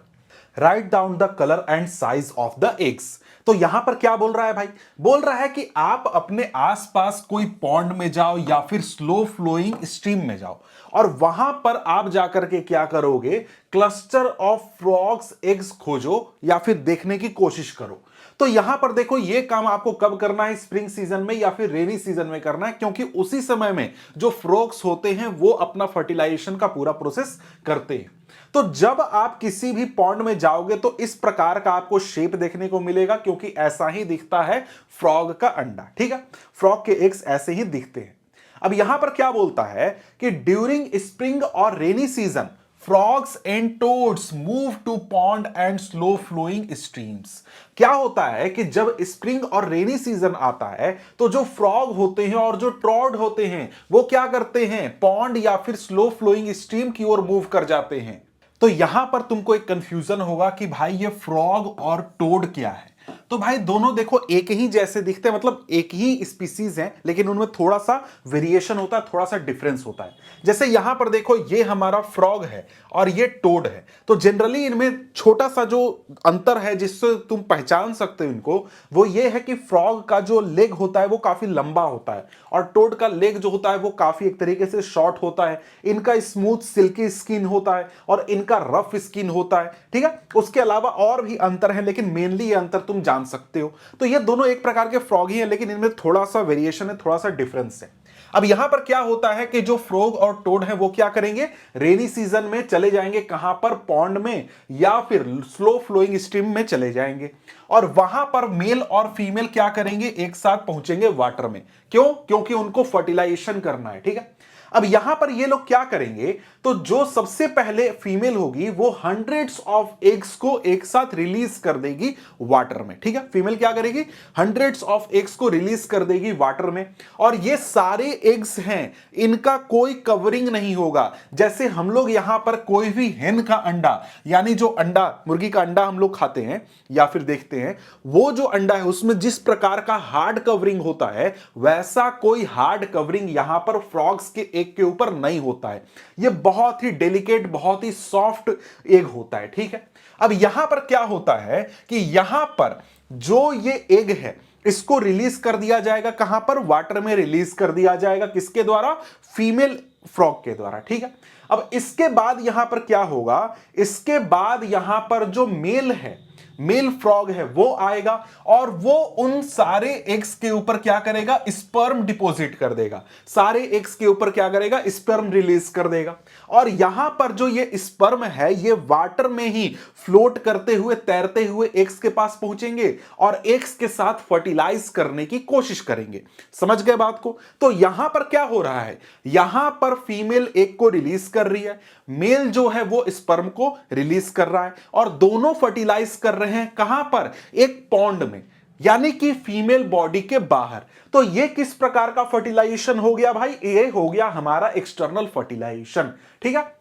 write down the colour and size of the eggs. तो यहां पर क्या बोल रहा है भाई, बोल रहा है कि आप अपने आसपास कोई पॉन्ड में जाओ या फिर स्लो फ्लोइंग स्ट्रीम में जाओ और वहां पर आप जाकर के क्या करोगे, क्लस्टर ऑफ फ्रॉग्स एग्स खोजो या फिर देखने की कोशिश करो। तो यहां पर देखो ये काम आपको कब करना है, स्प्रिंग सीजन में या फिर रेनी सीजन में करना है, क्योंकि उसी समय में जो फ्रॉग्स होते हैं वो अपना फर्टिलाइजेशन का पूरा प्रोसेस करते हैं। तो जब आप किसी भी पॉन्ड में जाओगे तो इस प्रकार का आपको शेप देखने को मिलेगा, क्योंकि ऐसा ही दिखता है फ्रॉग का अंडा। ठीक है, फ्रॉग के एग्स ऐसे ही दिखते हैं। अब यहां पर क्या बोलता है कि ड्यूरिंग स्प्रिंग और rainy season frogs and toads move to pond and slow flowing streams. क्या होता है कि जब स्प्रिंग और रेनी सीजन आता है तो जो फ्रॉग होते हैं और जो ट्रॉड होते हैं वो क्या करते हैं, पॉन्ड या फिर स्लो फ्लोइंग स्ट्रीम की ओर मूव कर जाते हैं। तो यहां पर तुमको एक कंफ्यूजन होगा कि भाई ये फ्रॉग और टोड क्या है। तो भाई दोनों देखो एक ही जैसे दिखते हैं, मतलब एक ही स्पीसीज हैं, लेकिन उनमें थोड़ा सा वेरिएशन होता है, थोड़ा सा डिफरेंस होता है। जैसे यहां पर देखो ये हमारा फ्रॉग है और ये टोड है, तो जनरली इनमें छोटा सा जो अंतर है जिससे तुम पहचान सकते हो इनको, वो ये है कि फ्रॉग का जो लेग होता है वो काफी लंबा होता है और टोड का लेग जो होता है वो काफी एक तरीके से शॉर्ट होता है। इनका स्मूथ सिल्की स्किन होता है और इनका रफ स्किन होता है। ठीक है, उसके अलावा और भी अंतर है, लेकिन मेनली ये अंतर तुम जान सकते हो। तो ये दोनों एक प्रकार के फ्रॉग ही हैं, लेकिन इनमें थोड़ा सा वेरिएशन है, थोड़ा सा डिफरेंस है। अब यहां पर क्या होता है कि जो फ्रॉग और टोड है वो क्या करेंगे, रेनी सीजन में चले जाएंगे कहां पर, पॉन्ड में या फिर स्लो फ्लोइंग स्ट्रीम में चले जाएंगे और वहां पर मेल और फीमेल क्या करेंगे, एक साथ पहुंचेंगे वाटर में। क्यों, क्योंकि उनको फर्टिलाइजेशन करना है। ठीक है, अब यहां पर ये लोग क्या करेंगे, तो जो सबसे पहले फीमेल होगी वो हंड्रेड्स ऑफ एग्स को एक साथ रिलीज कर देगी वाटर में। ठीक है, फीमेल क्या करेगी, हंड्रेड्स ऑफ एग्स को रिलीज कर देगी वाटर में और ये सारे एग्स हैं, इनका कोई कवरिंग नहीं होगा। जैसे हम लोग यहां पर कोई भी हेन का अंडा, यानी जो अंडा, मुर्गी का अंडा हम लोग खाते हैं या फिर देखते हैं, वो जो अंडा है उसमें जिस प्रकार का हार्ड कवरिंग होता है वैसा कोई हार्ड कवरिंग यहां पर फ्रॉग्स के एग के ऊपर नहीं होता है। ये बहुत ही डेलिकेट, बहुत ही सॉफ्ट एग होता है। ठीक है, अब यहां पर क्या होता है कि यहां पर जो ये एग है इसको रिलीज कर दिया जाएगा, कहां पर, वाटर में रिलीज कर दिया जाएगा, किसके द्वारा, फीमेल फ्रॉग के द्वारा। ठीक है, अब इसके बाद यहां पर क्या होगा, इसके बाद यहां पर जो मेल है, मेल फ्रॉग है, वो आएगा और वो उन सारे एग्स के ऊपर क्या करेगा, स्पर्म डिपॉजिट कर देगा। सारे एग्स के ऊपर क्या करेगा, स्पर्म रिलीज कर देगा और यहां पर जो ये स्पर्म है ये वाटर में ही फ्लोट करते हुए, तैरते हुए एग्स के पास पहुंचेंगे और एग्स के साथ फर्टिलाइज करने की कोशिश करेंगे। समझ गए बात को? तो यहां पर क्या हो रहा है, यहां पर फीमेल एग को रिलीज कर रही है, मेल जो है वो स्पर्म को रिलीज कर रहा है और दोनों फर्टिलाइज कर रहे हैं कहां पर, एक पॉन्ड में, यानी कि फीमेल बॉडी के बाहर। तो ये किस प्रकार का फर्टिलाइजेशन हो गया भाई, ये हो गया हमारा एक्सटर्नल फर्टिलाइजेशन। ठीक है,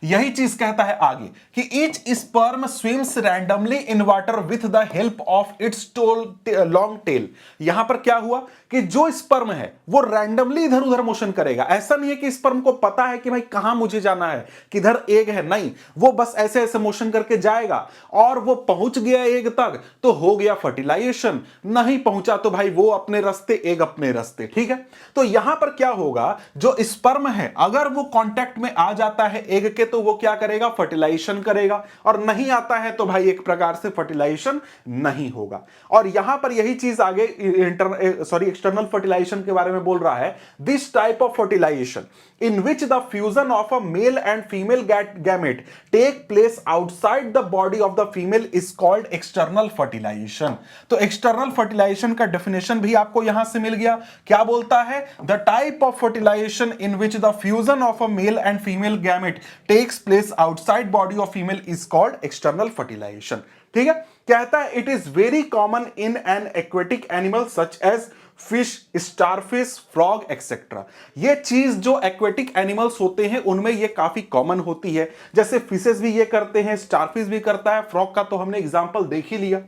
यही चीज कहता है आगे कि each sperm swims randomly in water with the help of its long tail. यहां पर क्या हुआ कि जो स्पर्म है वो रैंडमली इधर उधर मोशन करेगा। ऐसा नहीं है कि स्पर्म को पता है कि भाई कहां मुझे जाना है, किधर एग है, नहीं, वो बस ऐसे ऐसे मोशन करके जाएगा और वो पहुंच गया एग तक तो हो गया फर्टिलाइजेशन, नहीं पहुंचा तो भाई वो अपने रास्ते, एग अपने रास्ते। ठीक है, तो यहां पर क्या होगा, जो स्पर्म है अगर वो कांटेक्ट में आ जाता है एग के तो वो क्या करेगा, फर्टिलाइजेशन करेगा और नहीं आता है तो भाई एक प्रकार से फर्टिलाइजेशन नहीं होगा। और यहां पर यही चीज आगे एक्सटर्नल फर्टिलाइजेशन के बारे में बोल रहा है, this type of fertilization in which the fusion of a male and female gamete take place outside the body of the female is called external fertilization। तो external fertilization का definition भी आपको यहां से मिल गया। क्या बोलता है, the type of fertilization in which the fusion of a male and female gamete takes place outside body of female is called external fertilization। ठीक है, कहता है it is very common in an aquatic animal such as fish, starfish, frog etcetera. ये चीज जो aquatic animals होते हैं उनमें ये काफी कॉमन होती है। जैसे फिशेस भी ये करते हैं, स्टारफिश भी करता है, फ्रॉग का तो हमने एग्जांपल देख ही लिया।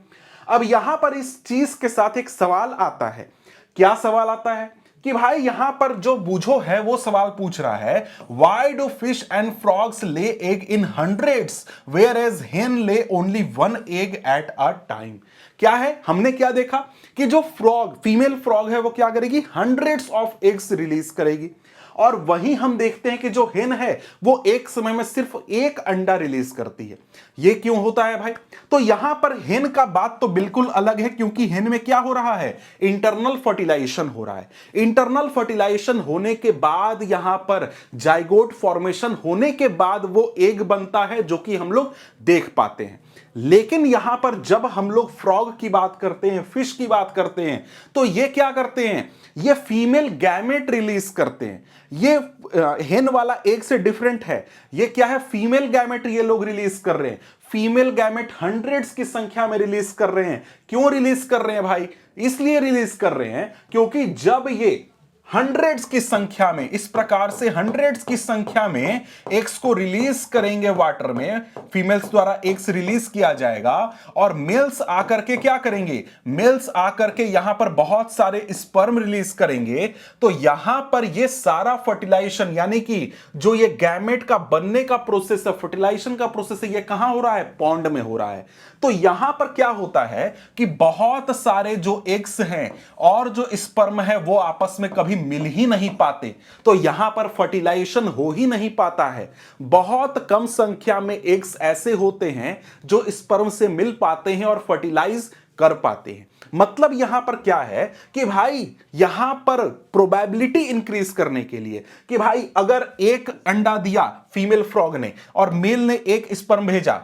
अब यहां पर इस चीज के साथ एक सवाल आता है। क्या सवाल आता है कि भाई यहां पर जो बूझो है वो सवाल पूछ रहा है, why do fish and frogs lay egg in hundreds whereas hen lay only one egg at a time. क्या है, हमने क्या देखा कि जो फ्रॉग, फीमेल फ्रॉग है वो क्या करेगी, हंड्रेड्स ऑफ एग्स रिलीज करेगी, और वहीं हम देखते हैं कि जो हेन है वो एक समय में सिर्फ एक अंडा रिलीज करती है। ये क्यों होता है भाई? तो यहां पर हेन का बात तो बिल्कुल अलग है, क्योंकि हेन में क्या हो रहा है, इंटरनल फर्टिलाइजेशन हो रहा है। इंटरनल फर्टिलाइजेशन होने के बाद यहां पर जाइगोट फॉर्मेशन होने के बाद वो एग बनता है, जो कि हम लोग देख पाते हैं। लेकिन यहां पर जब हम लोग फ्रॉग की बात करते हैं, फिश की बात करते हैं, तो ये क्या करते हैं, ये फीमेल गैमेट रिलीज करते हैं। ये हेन वाला एग से डिफरेंट है। ये क्या है, फीमेल गैमेट ये लोग रिलीज कर रहे हैं। फीमेल गैमेट हंड्रेड्स की संख्या में रिलीज कर रहे हैं। क्यों रिलीज कर रहे हैं भाई? इसलिए रिलीज कर रहे हैं क्योंकि जब ये हंड्रेड्स की संख्या में, इस प्रकार से हंड्रेड्स की संख्या में एग्स को रिलीज करेंगे वाटर में, फीमेल्स द्वारा एग्स रिलीज किया जाएगा, और मेल्स आकर के क्या करेंगे, मेल्स आकर के यहां पर बहुत सारे स्पर्म रिलीज करेंगे, तो यहां पर ये सारा फर्टिलाइजेशन, यानी कि जो ये गैमेट का बनने का प्रोसेस है, फर्टिलाइजेशन का प्रोसेस है, ये कहां हो रहा है, पॉन्ड में हो रहा है। तो यहां पर क्या होता है कि बहुत सारे जो एग्स हैं और जो स्पर्म है वो आपस में कभी मिल ही नहीं पाते, तो यहां पर फर्टिलाइजेशन हो ही नहीं पाता है। बहुत कम संख्या में एग्स ऐसे होते हैं जो स्पर्म से मिल पाते हैं और फर्टिलाइज कर पाते हैं। मतलब यहां पर क्या है कि भाई यहां पर प्रोबेबिलिटी इंक्रीज करने के लिए कि भाई अगर एक अंडा दिया फीमेल फ्रॉग ने और मेल ने एक स्पर्म भेजा,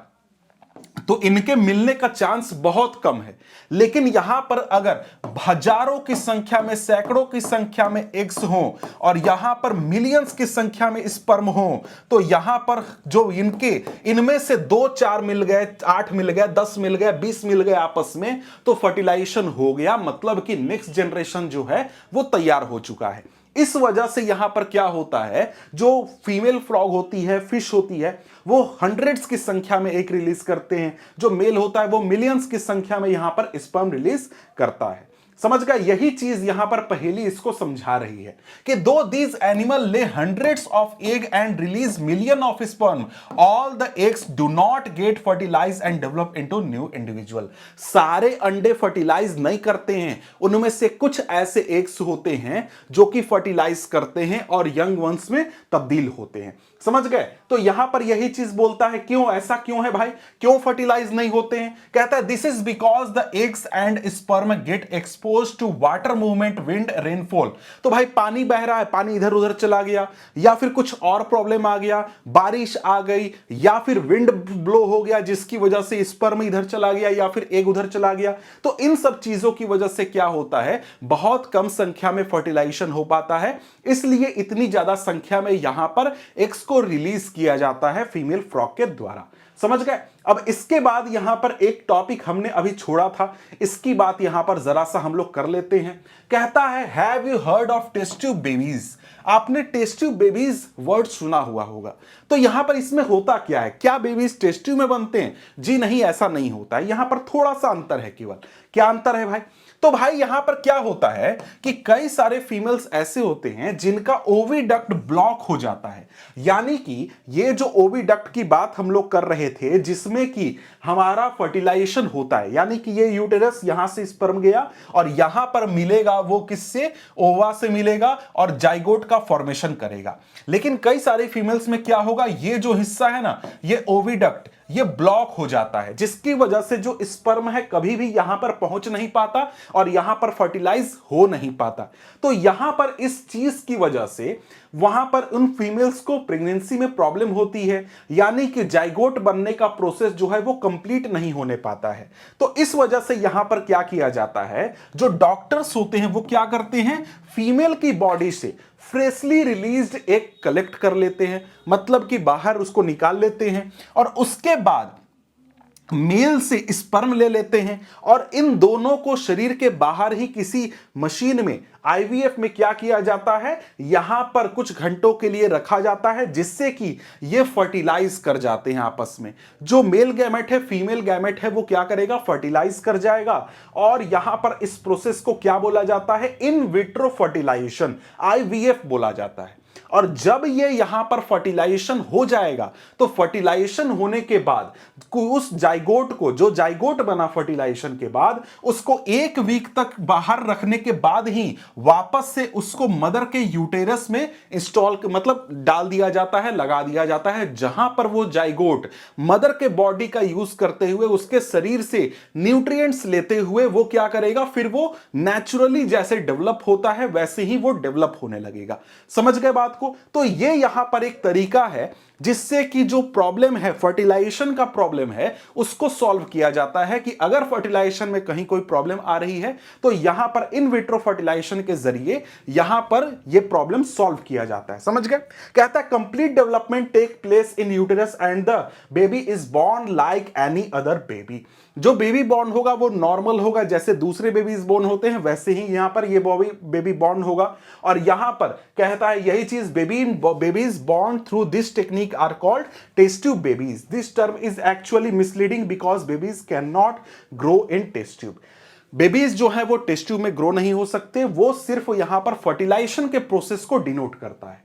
तो इनके मिलने का चांस बहुत कम है। लेकिन यहां पर अगर हजारों की संख्या में, सैकड़ों की संख्या में एग्स हो और यहां पर मिलियंस की संख्या में स्पर्म हो, तो यहां पर जो इनमें से 2-4 मिल गए, 8 मिल गए, 10 मिल गए, 20 मिल गए आपस में, तो फर्टिलाइजेशन हो गया। मतलब कि नेक्स्ट जनरेशन जो है वो तैयार हो चुका है। इस वजह से यहां पर क्या होता है, जो फीमेल फ्रॉग होती है, फिश होती है, वो हंड्रेड्स की संख्या में एक रिलीज करते हैं। जो मेल होता है वो मिलियंस की संख्या में यहां पर स्पर्म रिलीज करता है। समझ गए? यही चीज यहां पर पहेली इसको समझा रही है कि though these animal lay hundreds of egg and release million of sperm, all the eggs do not get fertilize and develop into new individual. सारे अंडे फर्टिलाइज नहीं करते हैं, उनमें से कुछ ऐसे एग्स होते हैं जो कि फर्टिलाइज करते हैं और यंग वंस में तब्दील होते हैं। समझ गए? तो यहां पर यही चीज बोलता है, क्यों ऐसा क्यों है भाई, क्यों फर्टिलाइज नहीं होते हैं? कहता है this is because the eggs and sperm get expose to water movement, wind, rainfall. तो भाई पानी बह रहा है, पानी इधर उधर चला गया, या फिर कुछ और प्रॉब्लम आ गया, बारिश आ गई, या फिर विंड ब्लो हो गया जिसकी वजह से स्पर्म इधर चला गया या फिर एग उधर चला गया। तो इन सब चीजों की वजह से क्या होता है, बहुत कम संख्या में फर्टिलाइजेशन हो पाता है। इसलिए इतनी ज्यादा संख्या में यहां पर एग्स को रिलीज किया जाता है फीमेल फ्रॉग के द्वारा। समझ गए? अब इसके बाद यहां पर एक टॉपिक हमने अभी छोड़ा था, इसकी बात यहां पर जरा सा हम लोग कर लेते हैं। कहता है have you heard of test tube babies? आपने टेस्ट ट्यूब बेबीज वर्ड सुना हुआ होगा। तो यहां पर इसमें होता क्या है, क्या बेबीज टेस्ट ट्यूब में बनते हैं? जी नहीं, ऐसा नहीं होता है। यहां पर थोड़ा सा अंतर है केवल। क्या अंतर है भाई? तो भाई यहां पर क्या होता है कि कई सारे फीमेल्स ऐसे होते हैं जिनका ओविडक्ट ब्लॉक हो जाता है। यानी कि ये जो ओविडक्ट की बात हम लोग कर रहे थे, जिसमें कि हमारा फर्टिलाइजेशन होता है, यानी कि ये यूटेरस यहां से स्पर्म गया और यहां पर मिलेगा, वो किससे, ओवा से मिलेगा और जाइगोट का फॉर्मेशन करेगा। लेकिन कई सारे फीमेल्स में क्या होगा, ये जो हिस्सा है ना, ये ओविडक्ट, ये ब्लॉक हो जाता है, जिसकी वजह से जो स्पर्म है कभी भी यहां पर पहुंच नहीं पाता और यहां पर फर्टिलाइज हो नहीं पाता। तो यहां पर इस चीज की वजह से वहां पर उन फीमेल्स को प्रेगनेंसी में प्रॉब्लम होती है, यानी कि जाइगोट बनने का प्रोसेस जो है वो कंप्लीट नहीं होने पाता है। तो इस वजह से यहां पर क्या किया जाता है, जो डॉक्टर्स होते हैं वो क्या करते हैं, फीमेल की बॉडी से फ्रेशली रिलीज्ड एग कलेक्ट कर लेते हैं, मतलब कि बाहर उसको निकाल लेते हैं, और उसके बाद मेल से स्पर्म ले लेते हैं और इन दोनों को शरीर के बाहर ही किसी मशीन में आईवीएफ में क्या किया जाता है, यहां पर कुछ घंटों के लिए रखा जाता है जिससे कि ये फर्टिलाइज कर जाते हैं आपस में। जो मेल गैमेट है फीमेल गैमेट है वो क्या करेगा, फर्टिलाइज कर जाएगा। और यहां पर इस प्रोसेस को क्या बोला जाता है, इन विट्रो फर्टिलाइजेशन, आईवीएफ बोला जाता है। और जब ये यहां पर फर्टिलाइजेशन हो जाएगा तो फर्टिलाइजेशन होने के बाद उस जाइगोट को, जो जाइगोट बना फर्टिलाइजेशन के बाद, उसको 1 वीक तक बाहर रखने के बाद ही वापस से उसको मदर के यूटेरस में इंस्टॉल मतलब डाल दिया जाता है, लगा दिया जाता है, जहां पर वो जाइगोट मदर के बॉडी का यूज करते हुए उसके शरीर से न्यूट्रिएंट्स लेते हुए वो क्या करेगा, फिर वो नेचुरली जैसे डेवलप होता है वैसे ही वो डेवलप होने लगेगा। समझ गए बात को? तो ये यहां पर एक तरीका है जिससे कि जो प्रॉब्लम है, फर्टिलाइजेशन का प्रॉब्लम है, उसको सॉल्व किया जाता है कि अगर फर्टिलाइजेशन में कहीं कोई प्रॉब्लम आ रही है तो यहां पर इन विट्रो फर्टिलाइजेशन के जरिए यहां पर यह प्रॉब्लम सॉल्व किया जाता है। समझ गए? कहता है complete development take place in uterus and the baby is born like any other baby. जो बेबी बॉर्न होगा वो नॉर्मल होगा, जैसे दूसरे बेबीज बॉर्न होते हैं वैसे ही यहां पर ये बेबी बॉर्न होगा। और यहां पर कहता है यही चीज, babies born through this technique are called test tube babies. This term is actually misleading because babies can not grow in test tube. Babies जो है वो टेस्ट ट्यूब में ग्रो नहीं हो सकते, वो सिर्फ यहां पर फर्टिलाइजेशन के प्रोसेस को डिनोट करता है।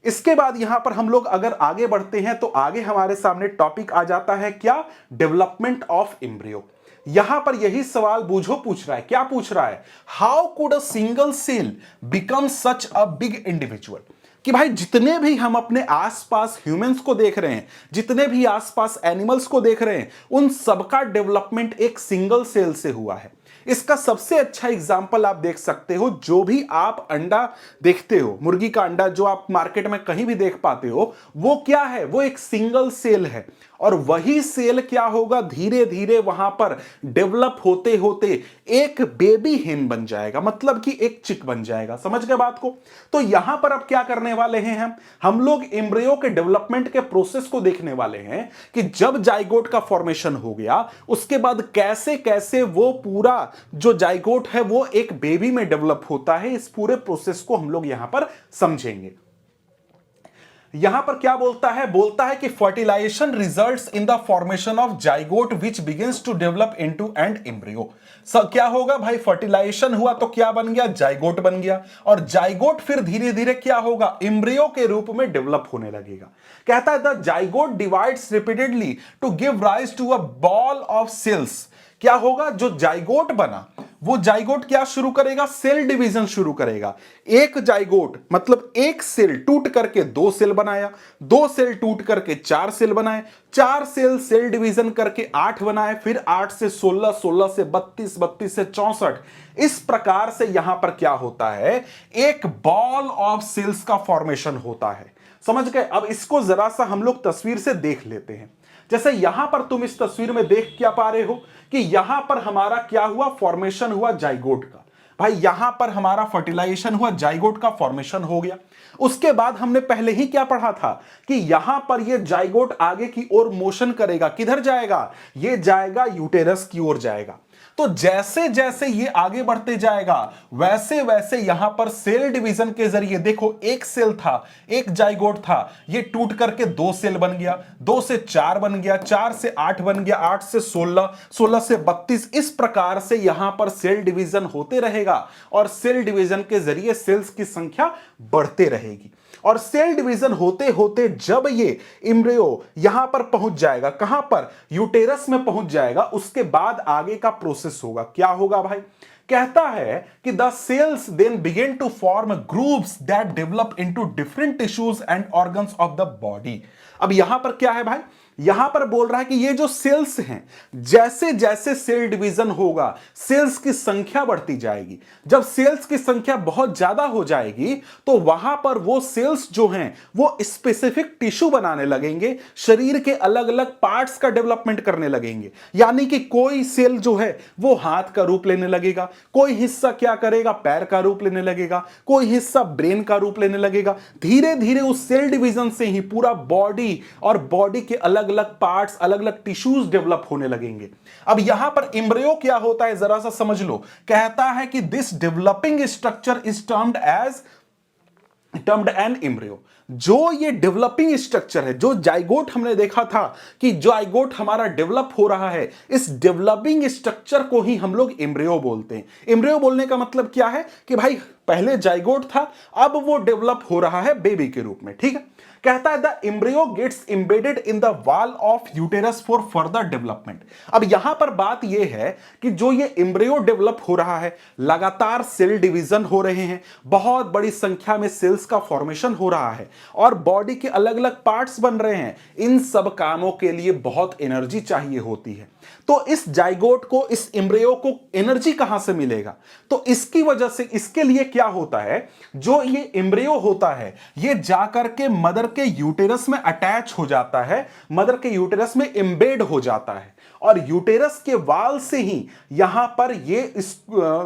इसके बाद यहां पर हम लोग अगर आगे बढ़ते हैं तो आगे हमारे सामने टॉपिक आ जाता है क्या, डेवलपमेंट ऑफ एम्ब्रियो। यहां पर यही सवाल बूझो पूछ रहा है, क्या पूछ रहा है, how could a single cell become such a big individual. कि भाई जितने भी हम अपने आसपास ह्यूमंस को देख रहे हैं, जितने भी आसपास एनिमल्स को देख रहे हैं, उन सबका डेवलपमेंट एक सिंगल सेल से हुआ है। इसका सबसे अच्छा एग्जाम्पल आप देख सकते हो, जो भी आप अंडा देखते हो, मुर्गी का अंडा जो आप मार्केट में कहीं भी देख पाते हो, वो क्या है, वो एक सिंगल सेल है। और वही सेल क्या होगा, धीरे धीरे वहां पर डेवलप होते होते एक बेबी हेन बन जाएगा, मतलब कि एक चिक बन जाएगा। समझ गए बात को? तो यहां पर अब क्या करने वाले हैं हम लोग एम्ब्रियो के डेवलपमेंट के प्रोसेस को देखने वाले हैं कि जब जाइगोट का फॉर्मेशन हो गया उसके बाद कैसे कैसे वो पूरा जो जाइगोट है वो एक बेबी में डेवलप होता है। इस पूरे प्रोसेस को हम लोग यहां पर समझेंगे। यहां पर क्या बोलता है कि fertilization results in the formation of zygote which begins to develop into an embryo. क्या होगा भाई, फर्टिलाइजेशन हुआ तो क्या बन गया, जाइगोट बन गया। और जाइगोट फिर धीरे धीरे क्या होगा, एम्ब्रियो के रूप में डेवलप होने लगेगा। कहता है the zygote divides repeatedly to give rise to a ball of cells. क्या होगा, जो जाइगोट बना वो जाइगोट क्या शुरू करेगा, सेल डिवीजन शुरू करेगा। एक जाइगोट मतलब एक सेल टूट करके 2 सेल बनाया, 2 सेल टूट करके 4 सेल बनाए, 4 सेल सेल डिवीजन करके 8 बनाए, फिर 8 से 16, 16 से 32, 32 से 64। इस प्रकार से यहां पर क्या होता है, एक बॉल ऑफ सेल्स का फॉर्मेशन होता है। समझ गए? अब इसको जरा सा हम लोग तस्वीर से देख लेते हैं। जैसे यहां पर तुम इस तस्वीर में देख क्या पा रहे हो कि यहां पर हमारा क्या हुआ, फॉर्मेशन हुआ जाइगोट का। भाई यहां पर हमारा फर्टिलाइजेशन हुआ, जाइगोट का फॉर्मेशन हो गया। उसके बाद हमने पहले ही क्या पढ़ा था कि यहां पर ये जाइगोट आगे की ओर मोशन करेगा। किधर जाएगा, ये जाएगा यूटेरस की ओर जाएगा। तो जैसे जैसे ये आगे बढ़ते जाएगा वैसे वैसे यहां पर सेल डिवीजन के जरिए देखो, एक सेल था, एक जाइगोट था, ये टूट करके 2 सेल बन गया, 2 से 4 बन गया, 4 से 8 बन गया, 8 से 16, 16 से 32। इस प्रकार से यहां पर सेल डिवीजन होते रहेगा और सेल डिवीजन के जरिए सेल्स की संख्या बढ़ते रहेगी। और सेल डिवीजन होते होते जब ये एम्ब्रियो यहां पर पहुंच जाएगा, कहां पर, यूटेरस में पहुंच जाएगा, उसके बाद आगे का प्रोसेस होगा। क्या होगा भाई, कहता है कि the cells then begin to form groups that develop into different tissues and organs of the body. अब यहां पर क्या है भाई, यहां पर बोल रहा है कि ये जो सेल्स हैं, जैसे जैसे सेल डिवीजन होगा सेल्स की संख्या बढ़ती जाएगी। जब सेल्स की संख्या बहुत ज्यादा हो जाएगी तो वहां पर वो सेल्स जो हैं वो स्पेसिफिक टिश्यू बनाने लगेंगे, शरीर के अलग अलग पार्ट्स का डेवलपमेंट करने लगेंगे। यानी कि कोई सेल जो है वो हाथ का रूप लेने लगेगा, कोई हिस्सा क्या करेगा, पैर का रूप लेने लगेगा, कोई हिस्सा ब्रेन का रूप लेने लगेगा। धीरे धीरे उस सेल डिवीजन से ही पूरा बॉडी और बॉडी के अलग अलग अलग पार्ट्स, अलग अलग टिश्यूज डेवलप होने लगेंगे। अब यहां पर एम्ब्रियो क्या होता है जरा सा समझ लो। कहता है कि this developing structure is termed an embryo. जो ये डेवलपिंग स्ट्रक्चर है, जो जाइगोट हमने देखा था कि जाइगोट हमारा डेवलप हो रहा है, इस डेवलपिंग स्ट्रक्चर को ही हम लोग एम्ब्रियो बोलते हैं। एम्ब्रियो बोलने का मतलब क्या है कि भाई पहले जाइगोट था, अब वो डेवलप हो रहा है बेबी के रूप में। ठीक है, कहता है the embryo gets embedded in the wall of uterus for further development. अब यहां पर बात यह है कि जो ये एम्ब्रियो डेवलप हो रहा है, लगातार सेल डिवीजन हो रहे हैं, बहुत बड़ी संख्या में सेल्स का फॉर्मेशन हो रहा है और बॉडी के अलग अलग पार्ट्स बन रहे हैं। इन सब कामों के लिए बहुत एनर्जी चाहिए होती है। तो इस जाइगोट को, इस एम्ब्रियो को एनर्जी कहां से मिलेगा? तो इसकी वजह से, इसके लिए क्या होता है, जो ये एम्ब्रियो होता है ये जाकर के मदर के यूटेरस में अटैच हो जाता है, मदर के यूटेरस में एम्बेड हो जाता है और यूटेरस के वाल से ही यहां पर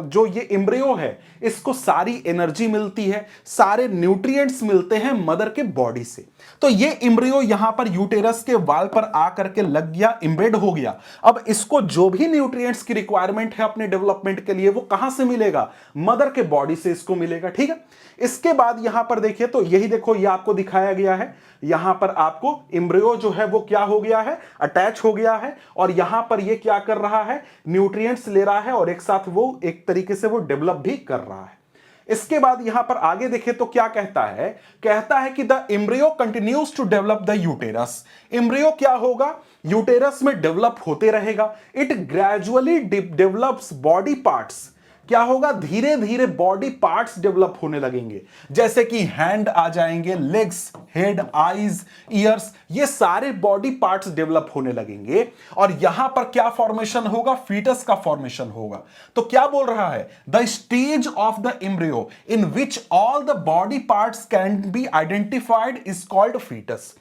जो ये एम्ब्रियो है इसको सारी एनर्जी मिलती है, सारे न्यूट्रिएंट्स मिलते हैं मदर के बॉडी से। तो ये एम्ब्रियो यहां पर यूटेरस के वाल पर आकर के लग गया, एम्बेड हो गया। अब इसको जो भी न्यूट्रिएंट्स की रिक्वायरमेंट है अपने डेवलपमेंट के लिए वो कहां से मिलेगा? मदर के बॉडी से इसको मिलेगा। ठीक है, इसके बाद यहां पर देखिए तो यही देखो, ये आपको दिखाया गया है। यहां पर आपको एम्ब्रियो जो है वो क्या हो गया है, अटैच हो गया है और यहां पर ये क्या कर रहा है, न्यूट्रिएंट्स ले रहा है और एक साथ वो एक तरीके से वो डेवलप भी कर रहा है। इसके बाद यहां पर आगे देखें तो क्या कहता है, कहता है कि the embryo continues to develop the uterus. Embryo क्या होगा, यूटेरस में डेवलप होते रहेगा। It gradually develops body parts. क्या होगा, धीरे धीरे बॉडी पार्ट्स डेवलप होने लगेंगे, जैसे कि हैंड आ जाएंगे, लेग्स, हेड, आईज, ईयर्स, ये सारे बॉडी पार्ट्स डेवलप होने लगेंगे और यहां पर क्या फॉर्मेशन होगा, फीटस का फॉर्मेशन होगा। तो क्या बोल रहा है, the stage of the embryo in which all the body parts can be identified is called foetus.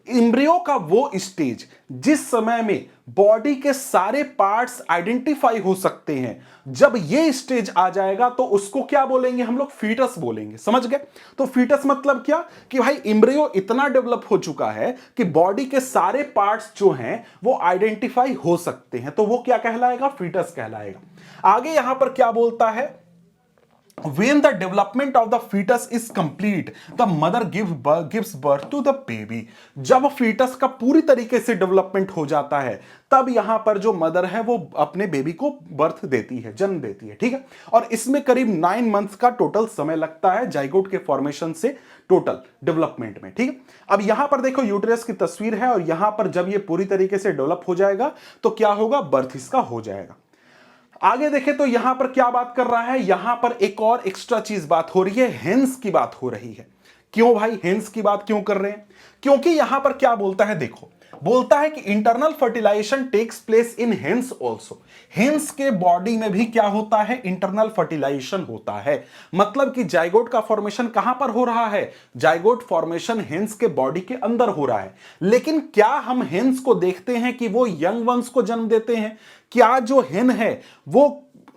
Embryo का वो स्टेज जिस समय में बॉडी के सारे पार्ट्स आइडेंटिफाई हो सकते हैं, जब ये स्टेज आ जाएगा तो उसको क्या बोलेंगे हम लोग, फीटस बोलेंगे। समझ गए? तो फीटस मतलब क्या कि भाई एम्ब्रियो इतना डेवलप हो चुका है कि बॉडी के सारे पार्ट्स जो हैं वो आइडेंटिफाई हो सकते हैं, तो वो क्या कहलाएगा, फीटस कहलाएगा। आगे यहां पर क्या बोलता है, when the development of the fetus is complete the mother gives birth to the baby। जब फीटस का पूरी तरीके से डेवलपमेंट हो जाता है तब यहां पर जो मदर है वो अपने बेबी को बर्थ देती है, जन्म देती है। ठीक है, और इसमें करीब 9 मंथ्स का टोटल समय लगता है जाइगोट के फॉर्मेशन से टोटल डेवलपमेंट में। ठीक है, अब यहां पर देखो यूटेरस की तस्वीर है और यहां पर जब ये पूरी तरीके से डेवलप हो जाएगा तो क्या होगा, बर्थ इसका हो जाएगा। आगे देखें तो यहां पर क्या बात कर रहा है, यहां पर एक और एक्स्ट्रा चीज बात हो रही है, हेंस की बात हो रही है। क्यों भाई हेंस की बात क्यों कर रहे हैं? क्योंकि यहां पर क्या बोलता है, देखो बोलता है कि internal fertilization takes place in hens also. Hens के बॉडी में भी क्या होता है, इंटरनल फर्टिलाइजेशन होता है। मतलब कि जाइगोट का फॉर्मेशन कहां पर हो रहा है, जाइगोट फॉर्मेशन हेंस के बॉडी के अंदर हो रहा है। लेकिन क्या हम हेंस को देखते हैं कि वो यंग वंस को जन्म देते हैं? क्या जो हेन है वो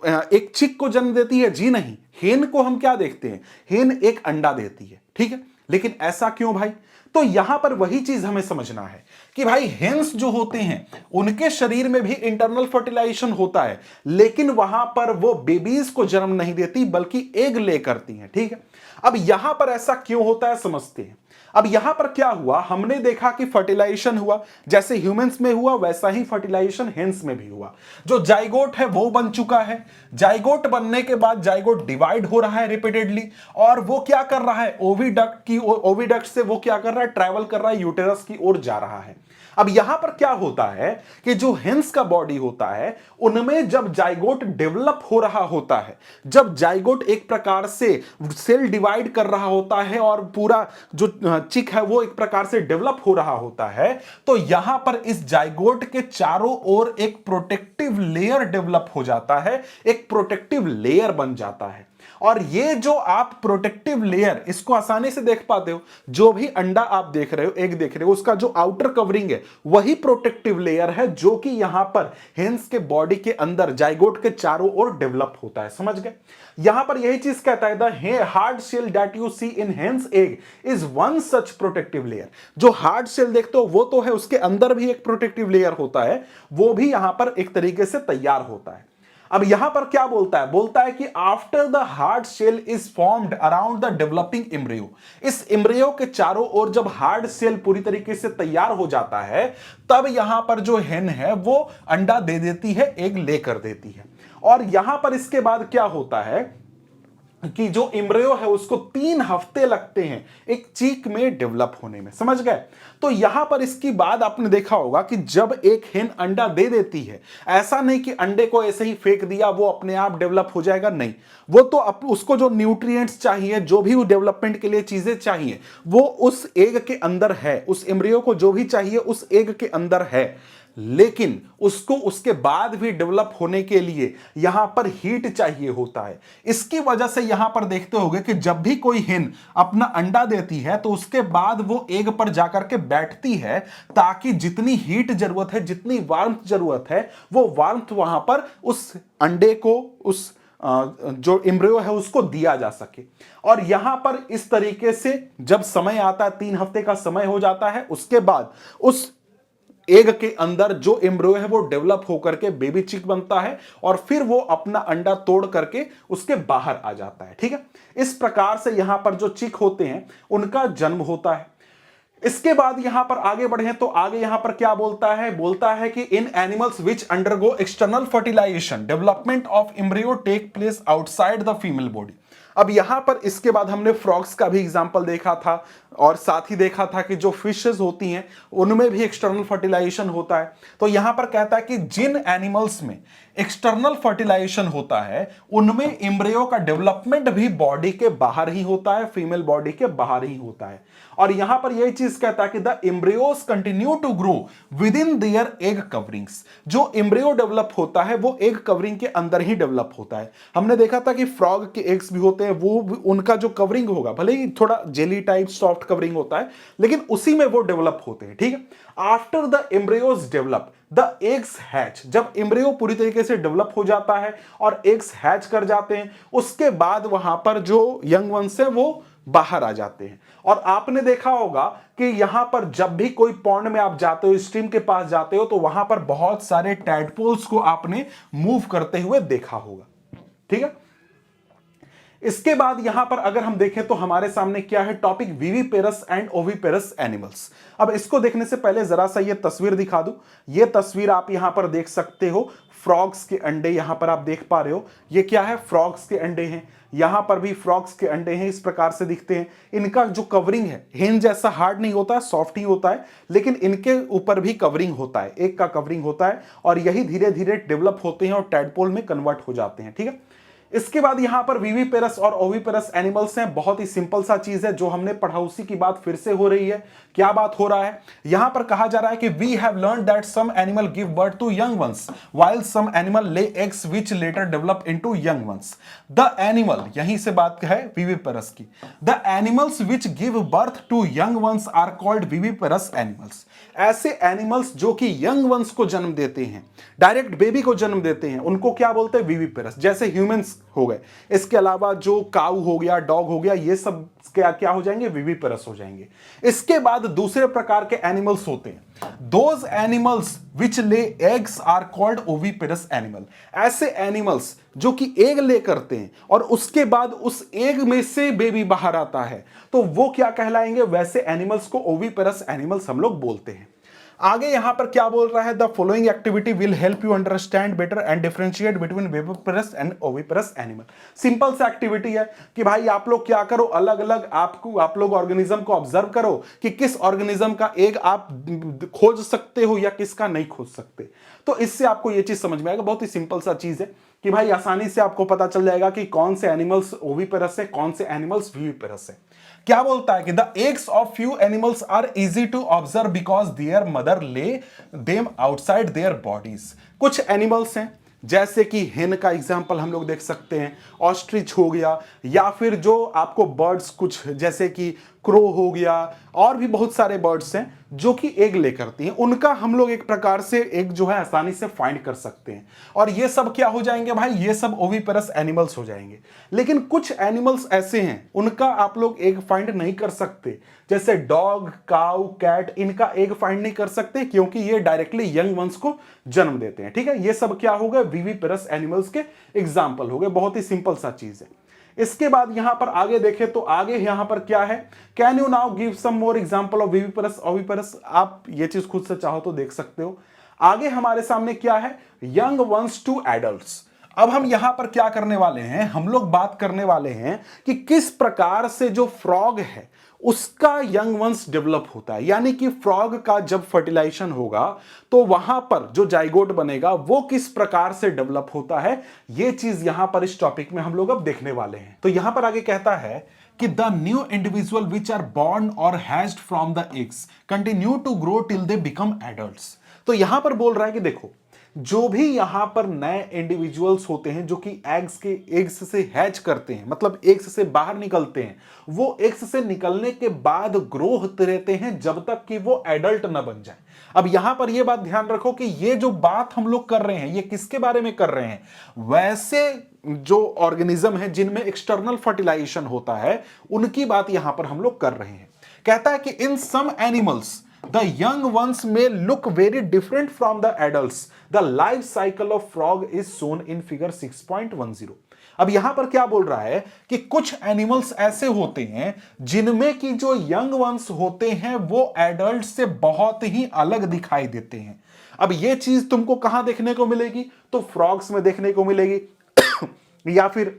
एक चिक को जन्म देती है? जी नहीं, हेन को हम क्या देखते हैं, हेन एक अंडा देती है। ठीक है, लेकिन ऐसा क्यों भाई? तो यहां पर वही चीज हमें समझना है कि भाई हेंस जो होते हैं उनके शरीर में भी इंटरनल फर्टिलाइजेशन होता है, लेकिन वहां पर वो बेबीज को जन्म नहीं देती बल्कि एग ले करती हैं। ठीक है, अब यहां पर ऐसा क्यों होता है समझते हैं। अब यहां पर क्या हुआ, हमने देखा कि फर्टिलाइजेशन हुआ, जैसे ह्यूमंस में हुआ वैसा ही फर्टिलाइजेशन हेंस में भी हुआ। जो जाइगोट है वो बन चुका है, जाइगोट बनने के बाद जाइगोट डिवाइड हो रहा है रिपीटेडली और वो क्या कर रहा है, ओविडक्ट से वो क्या कर रहा है, ट्रैवल कर रहा है, यूटेरस की ओर जा रहा है। अब यहां पर क्या होता है कि जो हेंस का बॉडी होता है उनमें जब जाइगोट डेवलप हो रहा होता है, जब जाइगोट एक प्रकार से सेल डिवाइड कर रहा होता है और पूरा जो चिक है वो एक प्रकार से डेवलप हो रहा होता है, तो यहां पर इस जाइगोट के चारों ओर एक प्रोटेक्टिव लेयर डेवलप हो जाता है, एक प्रोटेक्टिव लेयर बन जाता है। और ये जो आप प्रोटेक्टिव लेयर, इसको आसानी से देख पाते हो, जो भी अंडा आप देख रहे हो, एग देख रहे हो, उसका जो आउटर कवरिंग है वही प्रोटेक्टिव लेयर है, जो कि यहां पर हेन्स के बॉडी के अंदर जाइगोट के चारों ओर डेवलप होता है। समझ गए? यहां पर यही चीज कहता है, the hard shell that you see in hen's egg is one such protective layer. जो हार्ड शेल देखते हो वो तो है, उसके अंदर भी एक प्रोटेक्टिव लेयर होता है, वो भी यहां पर एक तरीके से तैयार होता है। अब यहां पर क्या बोलता है? बोलता है कि after the hard shell is formed around the developing embryo, इस एम्ब्रियो के चारों ओर जब हार्ड शेल पूरी तरीके से तैयार हो जाता है, तब यहां पर जो हेन है वो अंडा दे देती है, एग लेकर देती है। और यहां पर इसके बाद क्या होता है कि जो एम्ब्रियो है उसको 3 हफ्ते लगते हैं एक चीक में डेवलप होने में। समझ गए? तो यहां पर इसकी बात आपने देखा होगा कि जब एक हेन अंडा दे देती है, ऐसा नहीं कि अंडे को ऐसे ही फेंक दिया वो अपने आप डेवलप हो जाएगा, नहीं। वो तो उसको जो न्यूट्रिएंट्स चाहिए, जो भी डेवलपमेंट के लिए चीजें चाहिए, वो उस एग के अंदर है, उस एम्ब्रियो को जो भी चाहिए उस एग के अंदर है। लेकिन उसको उसके बाद भी डेवलप होने के लिए यहां पर हीट चाहिए होता है। इसकी वजह से यहां पर देखते होंगे कि जब भी कोई हेन अपना अंडा देती है तो उसके बाद वो एग पर जाकर के बैठती है, ताकि जितनी हीट जरूरत है, जितनी वार्मथ जरूरत है, वो वार्मथ वहां पर उस अंडे को, उस जो एम्ब्रियो है उसको दिया जा सके। और यहां पर इस तरीके से जब समय आता है, 3 हफ्ते का समय हो जाता है, उसके बाद उस एग के अंदर जो एम्ब्रियो है वो डेवलप होकर के बेबी चिक बनता है, और फिर वो अपना अंडा तोड़ करके उसके बाहर आ जाता है। ठीक है? इस प्रकार से यहां पर जो चिक होते हैं उनका जन्म होता है। इसके बाद यहां पर आगे बढ़े तो आगे यहां पर क्या बोलता है? बोलता है कि in animals which undergo external fertilization development of embryo take place outside the female body. अब यहां पर इसके बाद हमने फ्रॉग्स का भी एग्जांपल देखा था, और साथ ही देखा था कि जो फिशेस होती हैं उनमें भी एक्सटर्नल फर्टिलाइजेशन होता है। तो यहां पर कहता है कि जिन एनिमल्स में एक्सटर्नल फर्टिलाइजेशन होता है उनमें एम्ब्रियो का डेवलपमेंट भी बॉडी के बाहर ही होता है, फीमेल बॉडी के बाहर ही होता है। और यहां पर यही चीज कहता है कि the embryos continue to grow within their egg coverings. जो एम्ब्रियो डेवलप होता है वो एग कवरिंग के अंदर ही डेवलप होता है। हमने देखा था कि फ्रॉग के एग्स भी होते हैं, वो उनका जो कवरिंग होगा भले ही थोड़ा जेली टाइप सॉफ्ट कवरिंग होता है, लेकिन उसी में वो डेवलप होते हैं। ठीक है? After the embryos develop the eggs hatch, जब एम्ब्रियो पूरी तरीके से डेवलप हो जाता है और एग्स हैच कर जाते हैं, उसके बाद वहां पर जो यंग वंस है वो बाहर आ जाते हैं। और आपने देखा होगा कि यहां पर जब भी कोई पॉन्ड में आप जाते हो, स्ट्रीम के पास जाते हो, तो वहां पर बहुत सारे टैडपोल्स को आपने मूव करते हुए देखा होगा। ठीक है? इसके बाद यहां पर अगर हम देखें तो हमारे सामने क्या है? Topic viviparous and oviparous animals. अब इसको देखने से पहले जरा सा ये तस्वीर दिखा दूं। ये तस्वीर आप यहां पर देख सकते हो, फ्रॉग्स के अंडे यहां पर आप देख पा रहे हो। ये क्या है? फ्रॉग्स के अंडे हैं। यहां पर भी फ्रॉग्स के अंडे हैं, इस प्रकार से दिखते हैं। इनका जो कवरिंग है हेन जैसा हार्ड नहीं होता है, सॉफ्ट ही होता है, लेकिन इनके ऊपर भी कवरिंग होता है, एक का कवरिंग होता है, और यही धीरे धीरे डेवलप होते हैं और टैडपोल में कन्वर्ट हो जाते हैं। ठीक है? इसके बाद यहां पर विविपेरस और ओविपेरस एनिमल्स हैं। बहुत ही सिंपल सा चीज है, जो हमने पढ़ा उसी की बात फिर से हो रही है। क्या बात हो रहा है? यहां पर कहा जा रहा है कि we have learnt that some animal give birth to young ones while some animal lay eggs which later develop into young ones. The animal, यहीं से बात है विविपेरस की। The animals which give birth to young ones are called viviparous animals. ऐसे animals जो कि young ones को जन्म देते हैं, डायरेक्ट बेबी को जन्म देते हैं, उनको क्या बोलते हैं? विविपेरस। जैसे ह्यूमंस हो गए, इसके अलावा जो काऊ हो गया, डॉग हो गया, ये सब क्या हो जाएंगे? विविपेरस हो जाएंगे। इसके बाद दूसरे प्रकार के एनिमल्स होते हैं, those animals which lay eggs are called oviparous animal. ऐसे एनिमल्स जो कि एग ले करते हैं और उसके बाद उस एग में से बेबी बाहर आता है, तो वो क्या कहलाएंगे? वैसे एनिमल्स को ओविपेरस एनिमल्स हम लोग बोलते हैं। आगे यहां पर क्या बोल रहा है? The following activity will help you understand better and differentiate between viviparous and oviparous animal. Simple सा एक्टिविटी है कि भाई आप लोग क्या करो, अलग अलग आप लोग ऑर्गेनिज्म को ऑब्जर्व करो कि किस ऑर्गेनिज्म का एग आप खोज सकते हो या किसका नहीं खोज सकते। तो इससे आपको यह चीज समझ में आएगा। बहुत ही सिंपल सा चीज है कि भाई आसानी से आपको पता चल जाएगा कि कौन से एनिमल्स ओविपेरस है, कौन से एनिमल्स विविपेरस है। क्या बोलता है कि the eggs of few animals are easy to observe because their mother lay them outside their bodies. कुछ एनिमल्स हैं जैसे कि हेन का एग्जाम्पल हम लोग देख सकते हैं, ऑस्ट्रिच हो गया, या फिर जो आपको बर्ड्स कुछ जैसे कि क्रो हो गया, और भी बहुत सारे बर्ड्स हैं जो कि एग ले करती हैं, उनका हम लोग एक प्रकार से एग जो है आसानी से फाइंड कर सकते हैं। और ये सब क्या हो जाएंगे भाई, ये सब ओविपेरस एनिमल्स हो जाएंगे। लेकिन कुछ एनिमल्स ऐसे हैं उनका आप लोग एग फाइंड नहीं कर सकते, जैसे डॉग, काऊ, कैट, इनका एग फाइंड नहीं कर सकते क्योंकि ये डायरेक्टली यंग वंस को जन्म देते हैं। ठीक है, ये सब क्या हो गए, विविपेरस एनिमल्स के एग्जाम्पल हो गए। बहुत ही सिंपल सा चीज है। इसके बाद यहां पर आगे देखें तो आगे यहां पर क्या है, can you now give some more example of viviparous oviparous. आप ये चीज खुद से चाहो तो देख सकते हो। आगे हमारे सामने क्या है, यंग वंस टू एडल्ट्स। अब हम यहां पर क्या करने वाले हैं, हम लोग बात करने वाले हैं कि किस प्रकार से जो फ्रॉग है उसका यंग वंस डेवलप होता है। यानी कि फ्रॉग का जब फर्टिलाइजेशन होगा तो वहां पर जो जाइगोट बनेगा वो किस प्रकार से डेवलप होता है, ये चीज यहां पर इस टॉपिक में हम लोग अब देखने वाले हैं। तो यहां पर आगे कहता है कि the new individual which are born or hatched from the eggs continue to grow till they become adults. तो यहां पर बोल रहा है कि देखो, जो भी यहां पर नए इंडिविजुअल्स होते हैं जो कि एग्स से हैच करते हैं, मतलब एग्स से बाहर निकलते हैं, वो एग्स से निकलने के बाद ग्रो होते रहते हैं जब तक कि वो एडल्ट ना बन जाए। अब यहां पर ये बात ध्यान रखो कि ये जो बात हम लोग कर रहे हैं ये किसके बारे में कर रहे हैं, वैसे जो ऑर्गेनिज्म है जिनमें एक्सटर्नल फर्टिलाइजेशन होता है उनकी बात यहां पर हम लोग कर रहे हैं। कहता है कि in some animals the young ones may look very different from the adults. The life cycle of frog is shown in figure 6.10. अब यहां पर क्या बोल रहा है कि कुछ एनिमल्स ऐसे होते हैं जिनमें कि जो यंग वंस होते हैं वो एडल्ट से बहुत ही अलग दिखाई देते हैं। अब ये चीज तुमको कहां देखने को मिलेगी, तो फ्रॉग्स में देखने को मिलेगी या फिर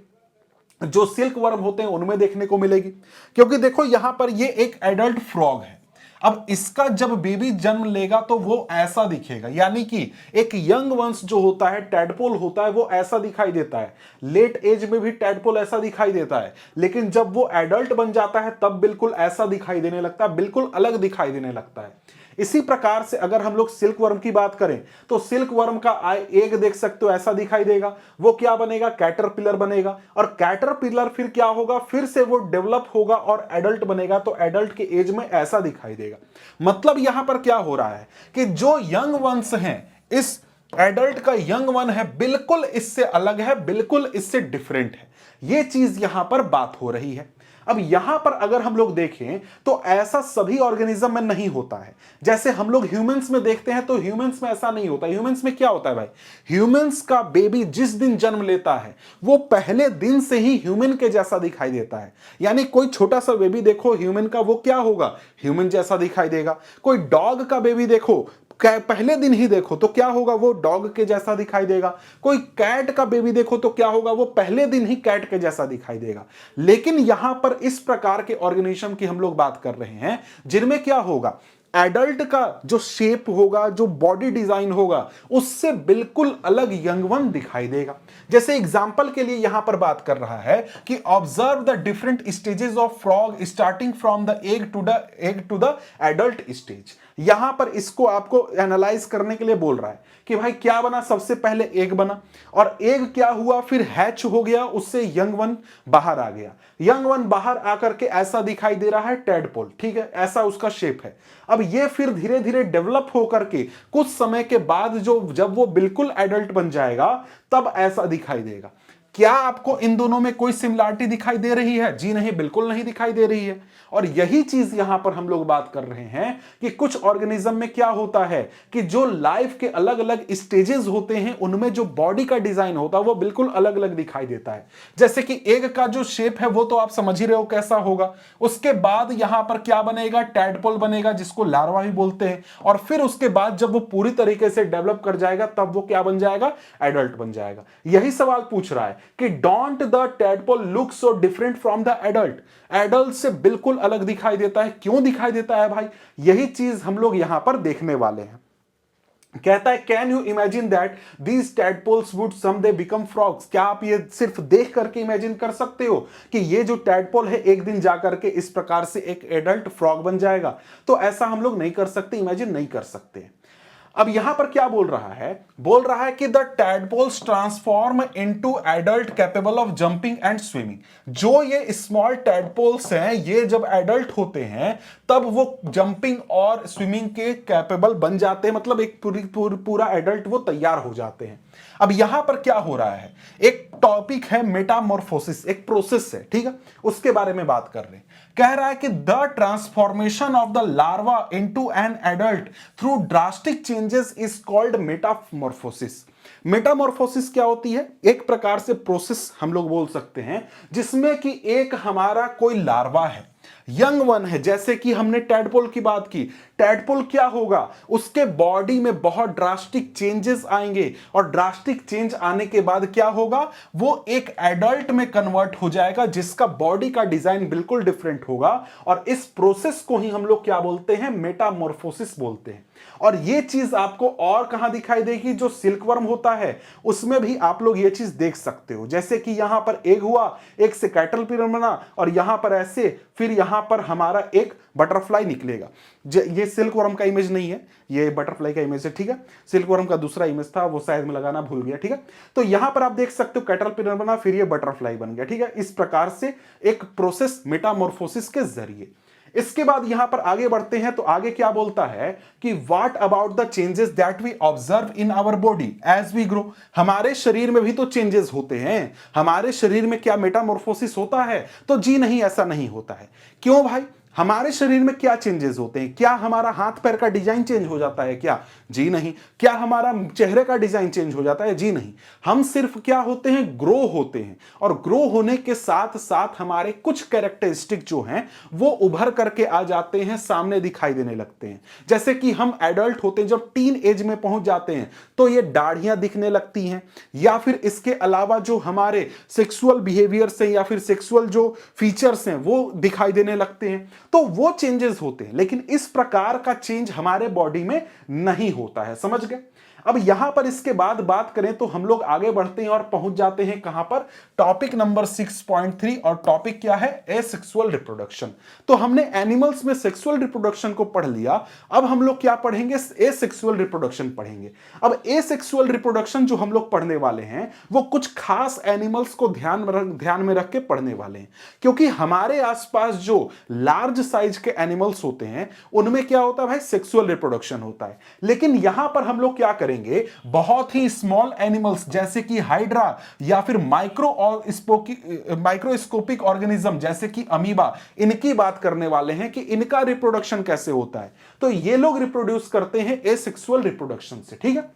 जो सिल्क वर्म होते हैं उनमें देखने को मिलेगी। क्योंकि देखो यहां पर ये एक एडल्ट फ्रॉग है, अब इसका जब बेबी जन्म लेगा तो वो ऐसा दिखेगा, यानी कि एक यंग वंस जो होता है, टैडपोल होता है, वो ऐसा दिखाई देता है। लेट एज में भी टैडपोल ऐसा दिखाई देता है, लेकिन जब वो एडल्ट बन जाता है तब बिल्कुल ऐसा दिखाई देने लगता है, बिल्कुल अलग दिखाई देने लगता है। इसी प्रकार से अगर हम लोग सिल्क वर्म की बात करें तो सिल्क वर्म का एग देख सकते हो ऐसा दिखाई देगा, वो क्या बनेगा, कैटरपिलर बनेगा, और कैटरपिलर फिर क्या होगा, फिर से वो डेवलप होगा और एडल्ट बनेगा, तो एडल्ट के एज में ऐसा दिखाई देगा। मतलब यहां पर क्या हो रहा है कि जो यंग वंस हैं, इस एडल्ट का यंग वन है बिल्कुल इससे अलग है, बिल्कुल इससे डिफरेंट है। ये चीज यहां पर बात हो रही है। अब यहां पर अगर हम लोग देखें तो ऐसा सभी ऑर्गेनिज्म में नहीं होता है। जैसे हम लोग ह्यूमंस में देखते हैं तो ह्यूमंस में ऐसा नहीं होता। ह्यूमंस में क्या होता है भाई, ह्यूमंस का बेबी जिस दिन जन्म लेता है वो पहले दिन से ही ह्यूमन के जैसा दिखाई देता है। यानी कोई छोटा सा बेबी देखो ह्यूमन का, वो क्या होगा, ह्यूमन जैसा दिखाई देगा। कोई डॉग का बेबी देखो, पहले दिन ही देखो तो क्या होगा, वो डॉग के जैसा दिखाई देगा। कोई कैट का बेबी देखो तो क्या होगा, वो पहले दिन ही कैट के जैसा दिखाई देगा। लेकिन यहां पर इस प्रकार के ऑर्गेनिज्म की हम लोग बात कर रहे हैं जिनमें क्या होगा, एडल्ट का जो शेप होगा, जो बॉडी डिजाइन होगा, उससे बिल्कुल अलग यंग वन दिखाई देगा। जैसे एग्जांपल के लिए यहां पर बात कर रहा है कि observe the different stages of frog starting from the egg to the adult stage. यहां पर इसको आपको एनालाइज करने के लिए बोल रहा है कि भाई क्या बना, सबसे पहले एग बना, और एग क्या हुआ, फिर हैच हो गया, उससे यंग वन बाहर आ गया। यंग वन बाहर आकर के ऐसा दिखाई दे रहा है टैडपोल, ठीक है, ऐसा उसका शेप है। अब ये फिर धीरे धीरे डेवलप होकर के कुछ समय के बाद जब वो बिल्कुल एडल्ट बन जाएगा तब ऐसा दिखाई देगा। क्या आपको इन दोनों में कोई सिमिलरिटी दिखाई दे रही है? जी नहीं, बिल्कुल नहीं दिखाई दे रही है। और यही चीज यहां पर हम लोग बात कर रहे हैं कि कुछ ऑर्गेनिज्म में क्या होता है कि जो लाइफ के अलग अलग स्टेजेस होते हैं उनमें जो बॉडी का डिजाइन होता है वो बिल्कुल अलग अलग दिखाई देता है। जैसे कि एग का जो शेप है वो तो आप समझ ही रहे हो कैसा होगा। उसके बाद यहां पर क्या बनेगा, टैडपोल बनेगा जिसको लार्वा भी बोलते हैं, और फिर उसके बाद जब वो पूरी तरीके से डेवलप कर जाएगा तब वो क्या बन जाएगा, एडल्ट बन जाएगा। यही सवाल पूछ रहा है कि don't the tadpole look so different from the adult. Adult से बिल्कुल अलग दिखाई देता है, क्यों दिखाई देता है भाई, यही चीज हम लोग यहां पर देखने वाले हैं। कहता है can you imagine that these tadpoles would someday become frogs. क्या आप ये सिर्फ देख करके इमेजिन कर सकते हो कि ये जो टैडपोल है एक दिन जाकर के इस प्रकार से एक एडल्ट फ्रॉग बन जाएगा? तो ऐसा हम लोग नहीं कर सकते, इमेजिन नहीं कर सकते। अब यहां पर क्या बोल रहा है कि the tadpoles transform into adult capable of jumping and swimming. जो ये स्मॉल टैडपोल्स हैं, ये जब एडल्ट होते हैं तब वो जंपिंग और स्विमिंग के कैपेबल बन जाते हैं, मतलब एक पूरा एडल्ट वो तैयार हो जाते हैं। अब यहां पर क्या हो रहा है, एक टॉपिक है मेटामॉर्फोसिस, एक प्रोसेस है, ठीक है, उसके बारे में बात कर रहे हैं। कह रहा है कि the transformation of the larva into an adult through drastic changes is called Metamorphosis. Metamorphosis क्या होती है? एक प्रकार से प्रोसेस हम लोग बोल सकते हैं जिसमें कि एक हमारा कोई लार्वा है, यंग वन है, जैसे कि हमने टैडपोल की बात की। टैडपोल क्या होगा, उसके बॉडी में बहुत ड्रास्टिक चेंजेस आएंगे और ड्रास्टिक चेंज आने के बाद क्या होगा, वो एक एडल्ट में कन्वर्ट हो जाएगा जिसका बॉडी का डिजाइन बिल्कुल डिफरेंट होगा। और इस प्रोसेस को ही हम लोग क्या बोलते हैं, मेटामॉर्फोसिस बोलते हैं। और ये चीज आपको और कहां दिखाई देगी, जो सिल्कवर्म होता है उसमें भी आप लोग ये चीज देख सकते हो। जैसे कि यहां पर एग हुआ, एक से कैटरपिलर बना और यहां पर ऐसे, फिर यहां पर हमारा एक बटरफ्लाई निकलेगा। ये सिल्कवर्म का इमेज नहीं है, ये बटरफ्लाई का इमेज है, ठीक है। सिल्कवर्म का दूसरा इमेज था, वो शायद मैं लगाना भूल गया, ठीक है। तो यहां पर आप देख सकते हो कैटरपिलर बना, फिर ये बटरफ्लाई बन गया, ठीक है। इस प्रकार से एक प्रोसेस मेटामॉर्फोसिस के जरिए। इसके बाद यहां पर आगे बढ़ते हैं तो आगे क्या बोलता है कि what about the changes that we observe in our body as we grow. हमारे शरीर में भी तो चेंजेस होते हैं, हमारे शरीर में क्या मेटामॉर्फोसिस होता है? तो जी नहीं, ऐसा नहीं होता है। क्यों भाई? हमारे शरीर में क्या चेंजेस होते हैं? क्या हमारा हाथ पैर का डिजाइन चेंज हो जाता है क्या? जी नहीं। क्या हमारा चेहरे का डिजाइन चेंज हो जाता है? जी नहीं। हम सिर्फ क्या होते हैं, ग्रो होते हैं। और ग्रो होने के साथ साथ हमारे कुछ कैरेक्टरिस्टिक जो हैं वो उभर करके आ जाते हैं, सामने दिखाई देने लगते हैं। जैसे कि हम एडल्ट होते हैं, जब टीन एज में पहुंच जाते हैं तो ये दाढ़ियां दिखने लगती हैं, या फिर इसके अलावा जो हमारे सेक्सुअल बिहेवियर्स हैं या फिर सेक्सुअल जो फीचर्स हैं वो दिखाई देने लगते हैं। तो वो चेंजेस होते हैं, लेकिन इस प्रकार का चेंज हमारे बॉडी में नहीं होता है। समझ गए? अब यहां पर इसके बाद बात करें तो हम लोग आगे बढ़ते हैं और पहुंच जाते हैं कहां पर, टॉपिक नंबर 6.3। और टॉपिक क्या है, एसेक्सुअल रिप्रोडक्शन। तो हमने एनिमल्स में सेक्सुअल रिप्रोडक्शन को पढ़ लिया, अब हम लोग क्या पढ़ेंगे, एसेक्सुअल रिप्रोडक्शन पढ़ेंगे। अब एसेक्सुअल रिप्रोडक्शन जो हम लोग पढ़ने वाले हैं वो कुछ खास एनिमल्स को ध्यान में रख के पढ़ने वाले हैं, क्योंकि हमारे आसपास जो लार्ज साइज के एनिमल्स होते हैं उनमें क्या होता है भाई, सेक्सुअल रिप्रोडक्शन होता है। लेकिन यहां पर हम लोग क्या करेंगे, बहुत ही स्मॉल एनिमल्स जैसे कि हाइड्रा या फिर माइक्रोस्कोपिक ऑर्गेनिज्म जैसे कि अमीबा, इनकी बात करने वाले हैं कि इनका रिप्रोडक्शन कैसे होता है। तो ये लोग रिप्रोड्यूस करते हैं एसेक्सुअल रिप्रोडक्शन से, ठीक है।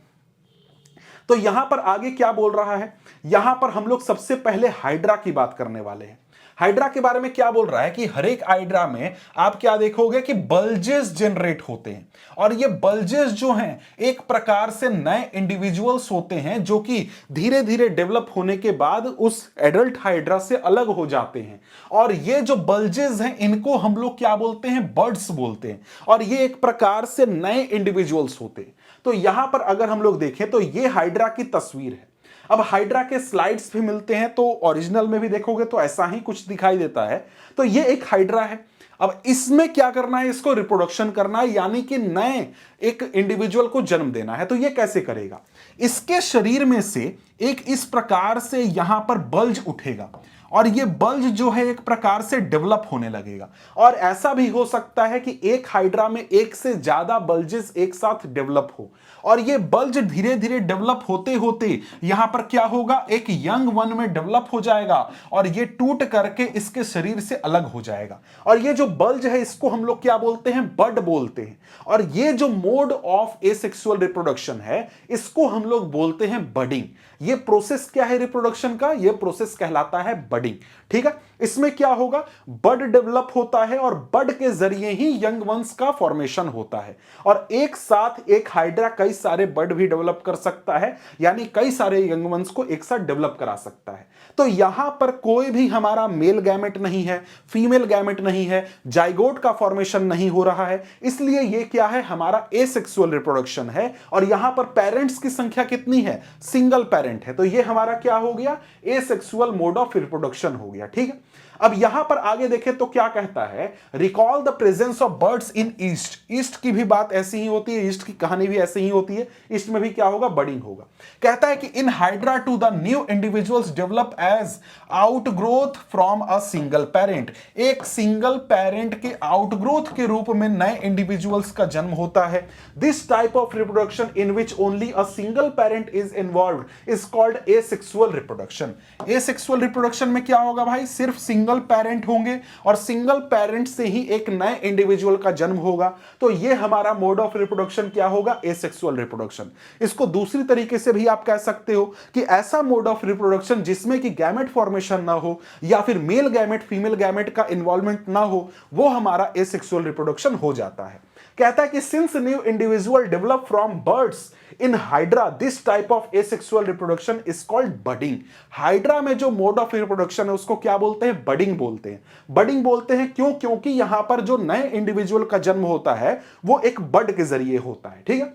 तो यहां पर आगे क्या बोल रहा है, यहां पर हम लोग सबसे पहले हाइड्रा की बात करने वाले हैं। हाइड्रा के बारे में क्या बोल रहा है कि हर एक हाइड्रा में आप क्या देखोगे कि बल्जेस जनरेट होते हैं, और ये बल्जेस जो हैं एक प्रकार से नए इंडिविजुअल्स होते हैं जो कि धीरे धीरे डेवलप होने के बाद उस एडल्ट हाइड्रा से अलग हो जाते हैं। और ये जो बल्जेस हैं इनको हम लोग क्या बोलते हैं, बर्ड्स बोलते हैं, और ये एक प्रकार से नए इंडिविजुअल्स होते हैं। तो यहां पर अगर हम लोग देखें तो ये हाइड्रा की तस्वीर है। अब हाइड्रा के स्लाइड्स भी मिलते हैं, तो ओरिजिनल में भी देखोगे तो ऐसा ही कुछ दिखाई देता है। तो ये एक हाइड्रा है। अब इसमें क्या करना है, इसको रिप्रोडक्शन करना है, यानी कि नए एक इंडिविजुअल को जन्म देना है। तो ये कैसे करेगा, इसके शरीर में से एक इस प्रकार से यहां पर बल्ज उठेगा, और ये बल्ज जो है एक प्रकार से डेवलप होने लगेगा। और ऐसा भी हो सकता है कि एक हाइड्रा में एक से ज्यादा बल्जेस एक साथ डेवलप हो, और ये बल्ज धीरे धीरे डेवलप होते होते यहां पर क्या होगा, एक यंग वन में डेवलप हो जाएगा, और ये टूट करके इसके शरीर से अलग हो जाएगा। और ये जो बल्ज है इसको हम लोग क्या बोलते हैं, बड बोलते हैं। और ये जो मोड ऑफ एसेक्सुअल रिप्रोडक्शन है इसको हम लोग बोलते हैं बडिंग। ये प्रोसेस क्या है रिप्रोडक्शन का, ये प्रोसेस कहलाता है बडिंग, ठीक है। इसमें क्या होगा, बड डेवलप होता है और बड के जरिए ही यंग वंस का फॉर्मेशन होता है। और एक साथ एक हाइड्रा कई सारे बड भी डेवलप कर सकता है, यानी कई सारे यंग वंस को एक साथ डेवलप करा सकता है। तो यहां पर कोई भी हमारा मेल गैमेट नहीं है, फीमेल गैमेट नहीं है, जाइगोट का फॉर्मेशन नहीं हो रहा है, इसलिए ये क्या है, हमारा एसेक्सुअल रिप्रोडक्शन है। और यहां पर पेरेंट्स की संख्या कितनी है, सिंगल पेरेंट है। तो ये हमारा क्या हो गया, एसेक्सुअल मोड ऑफ रिप्रोडक्शन हो गया, ठीक है। अब यहां पर आगे देखें तो क्या कहता है, recall the presence of birds in east. East की भी बात ऐसी ही होती है, ईस्ट की कहानी भी ऐसी ही होती है, ईस्ट में भी क्या होगा, बर्डिंग होगा। कहता है कि in hydra too the new individuals develop as outgrowth from a single parent. एक सिंगल पेरेंट के आउटग्रोथ के रूप में नए इंडिविजुअल्स का जन्म होता है। This type of reproduction in which only a single parent is involved is called asexual reproduction. Asexual reproduction में क्या होगा भाई, सिर्फ सिंगल पेरेंट होंगे और सिंगल पेरेंट से ही एक नए इंडिविजुअल का जन्म होगा। तो ये हमारा मोड ऑफ रिप्रोडक्शन क्या होगा, एसेक्सुअल रिप्रोडक्शन। इसको दूसरी तरीके से भी आप कह सकते हो कि ऐसा मोड ऑफ रिप्रोडक्शन जिसमें कि गैमेट फॉर्मेशन ना हो या फिर मेल गैमेट फीमेल गैमेट का इन्वॉल्वमेंट ना हो, वो हमारा एसेक्सुअल रिप्रोडक्शन हो जाता है। कहता है कि since new individual develop from birds in hydra this type of asexual reproduction is called budding. Hydra में जो मोड ऑफ रिप्रोडक्शन है उसको क्या बोलते हैं, बडिंग बोलते हैं। बडिंग बोलते हैं क्यों, क्योंकि यहां पर जो नए इंडिविजुअल का जन्म होता है वो एक बड के जरिए होता है, ठीक है।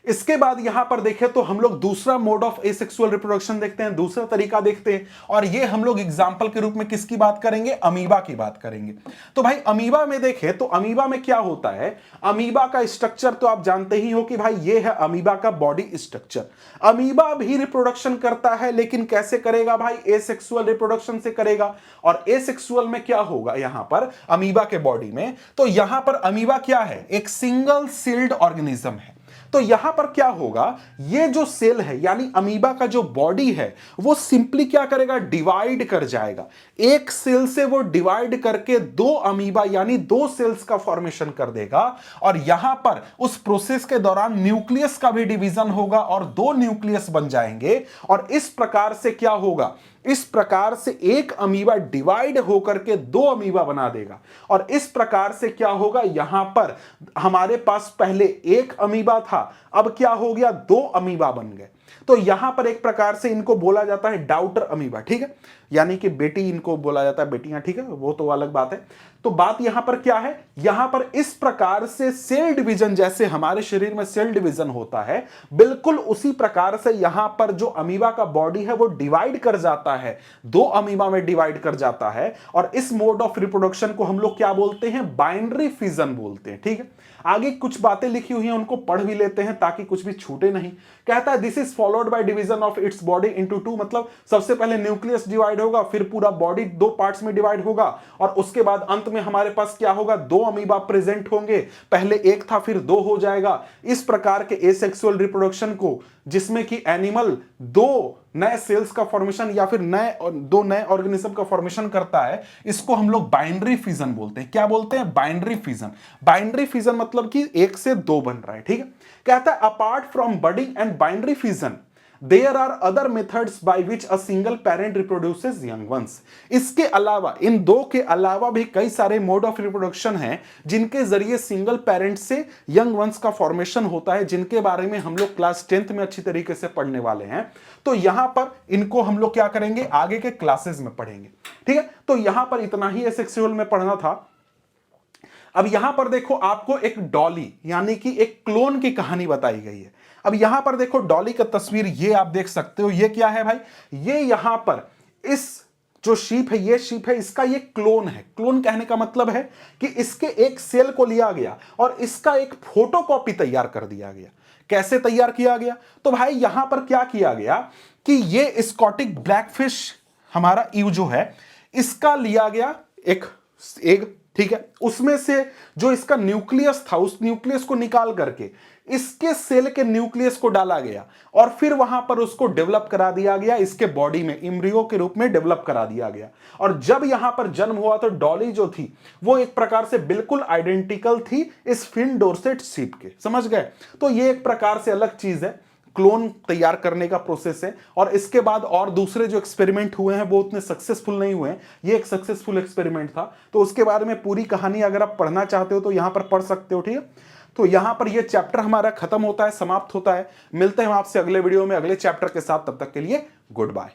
इसके बाद यहां पर देखें तो हम लोग दूसरा मोड ऑफ एसेक्सुअल रिप्रोडक्शन देखते हैं, दूसरा तरीका देखते हैं, और ये हम लोग एग्जांपल के रूप में किसकी बात करेंगे, अमीबा की बात करेंगे। तो भाई अमीबा में देखें तो अमीबा में क्या होता है, अमीबा का स्ट्रक्चर तो आप जानते ही हो कि भाई ये है अमीबा का बॉडी स्ट्रक्चर। अमीबा भी रिप्रोडक्शन करता है, लेकिन कैसे करेगा भाई, एसेक्सुअल रिप्रोडक्शन से करेगा। और एसेक्सुअल में क्या होगा यहां पर अमीबा के बॉडी में, तो यहां पर अमीबा क्या है, एक सिंगल सेल्ड ऑर्गेनिज्म है। तो यहां पर क्या होगा, ये जो सेल है यानी अमीबा का जो बॉडी है वो सिंपली क्या करेगा, डिवाइड कर जाएगा। एक सेल से वो डिवाइड करके दो अमीबा यानी दो सेल्स का फॉर्मेशन कर देगा, और यहां पर उस प्रोसेस के दौरान न्यूक्लियस का भी डिवीजन होगा और दो न्यूक्लियस बन जाएंगे। और इस प्रकार से क्या होगा, इस प्रकार से एक अमीबा डिवाइड होकर के दो अमीबा बना देगा। और इस प्रकार से क्या होगा, यहां पर हमारे पास पहले एक अमीबा था, अब क्या हो गया, दो अमीबा बन गए। तो यहां पर एक प्रकार से इनको बोला जाता है डाउटर अमीबा, ठीक है, यानी कि बेटी इनको बोला जाता है, बेटियां, ठीक है, वो तो अलग बात है। तो बात यहां पर क्या है, यहां पर इस प्रकार से सेल डिवीजन, जैसे हमारे शरीर में सेल डिवीजन होता है, बिल्कुल उसी प्रकार से यहां पर जो अमीबा का बॉडी है वो डिवाइड कर जाता है, दो अमीबा में डिवाइड कर जाता है। और इस मोड ऑफ रिप्रोडक्शन को हम लोग क्या बोलते हैं, बाइनरी फिजन बोलते हैं, ठीक है। आगे कुछ बातें लिखी हुई हैं उनको पढ़ भी लेते हैं ताकि कुछ भी छूटे नहीं। कहता है this is followed by division of its body into two, मतलब सबसे पहले न्यूक्लियस डिवाइड होगा, फिर पूरा बॉडी दो पार्ट्स में डिवाइड होगा, और उसके बाद अंत में हमारे पास क्या होगा, दो अमीबा प्रेजेंट होंगे, पहले एक था फिर दो हो जाएगा। इस प्रकार के एसेक्सुअल रिप्रोडक्शन को, जिसमें कि एनिमल दो नए सेल्स का फॉर्मेशन या फिर दो नए ऑर्गेनिज्म का फॉर्मेशन करता है, इसको हम लोग बाइनरी फिजन बोलते हैं। क्या बोलते हैं, बाइनरी फिजन। बाइनरी फिजन मतलब कि एक से दो बन रहा है, ठीक है। कहता है apart from budding and binary fission there are other methods by which a single parent reproduces young ones. इसके अलावा, इन दो के अलावा भी कई सारे मोड ऑफ रिप्रोडक्शन हैं जिनके जरिए सिंगल पेरेंट से यंग वंस का फॉर्मेशन होता है, जिनके बारे में हम लोग क्लास 10th में अच्छी तरीके से पढ़ने वाले हैं। तो यहां पर इनको हम लोग क्या करेंगे, आगे के क्लासेस में पढ़ेंगे, ठीक है। तो यहां पर इतना ही एसेक्सुअल में पढ़ना था। अब यहां पर देखो आपको एक डॉली यानी कि एक क्लोन की कहानी बताई गई है। अब यहां पर देखो डॉली का तस्वीर ये आप देख सकते हो, ये क्या है भाई, ये यहां पर इस जो शीप है, ये शीप है, इसका ये क्लोन है। क्लोन कहने का मतलब है कि इसके एक सेल को लिया गया और इसका एक फोटोकॉपी तैयार कर दिया गया। कैसे तैयार किया गया, तो भाई यहां पर क्या किया गया कि ये स्कॉटिक ब्लैकफिश हमारा ईव जो है, इसका लिया गया एक एग, ठीक है, उसमें से जो इसका न्यूक्लियस था उस न्यूक्लियस को निकाल करके इसके सेल के न्यूक्लियस को डाला गया और फिर वहां पर उसको डेवलप करा दिया गया, इसके बॉडी में एम्ब्रियो के रूप में डेवलप करा दिया गया। और जब यहां पर जन्म हुआ तो डॉली जो थी वो एक प्रकार से बिल्कुल आइडेंटिकल थी इस फिन डोरसेट शीप के, समझ गए। तो ये एक प्रकार से अलग चीज है, क्लोन तैयार करने का प्रोसेस है। और इसके बाद और दूसरे जो एक्सपेरिमेंट हुए हैं वो उतने सक्सेसफुल नहीं हुए हैं, ये एक सक्सेसफुल एक्सपेरिमेंट था। तो उसके बारे में पूरी कहानी अगर आप पढ़ना चाहते हो तो यहां पर पढ़ सकते हो, ठीक है। तो यहां पर ये चैप्टर हमारा खत्म होता है, समाप्त होता है। मिलते हैं आपसे अगले वीडियो में अगले चैप्टर के साथ, तब तक के लिए गुड बाय।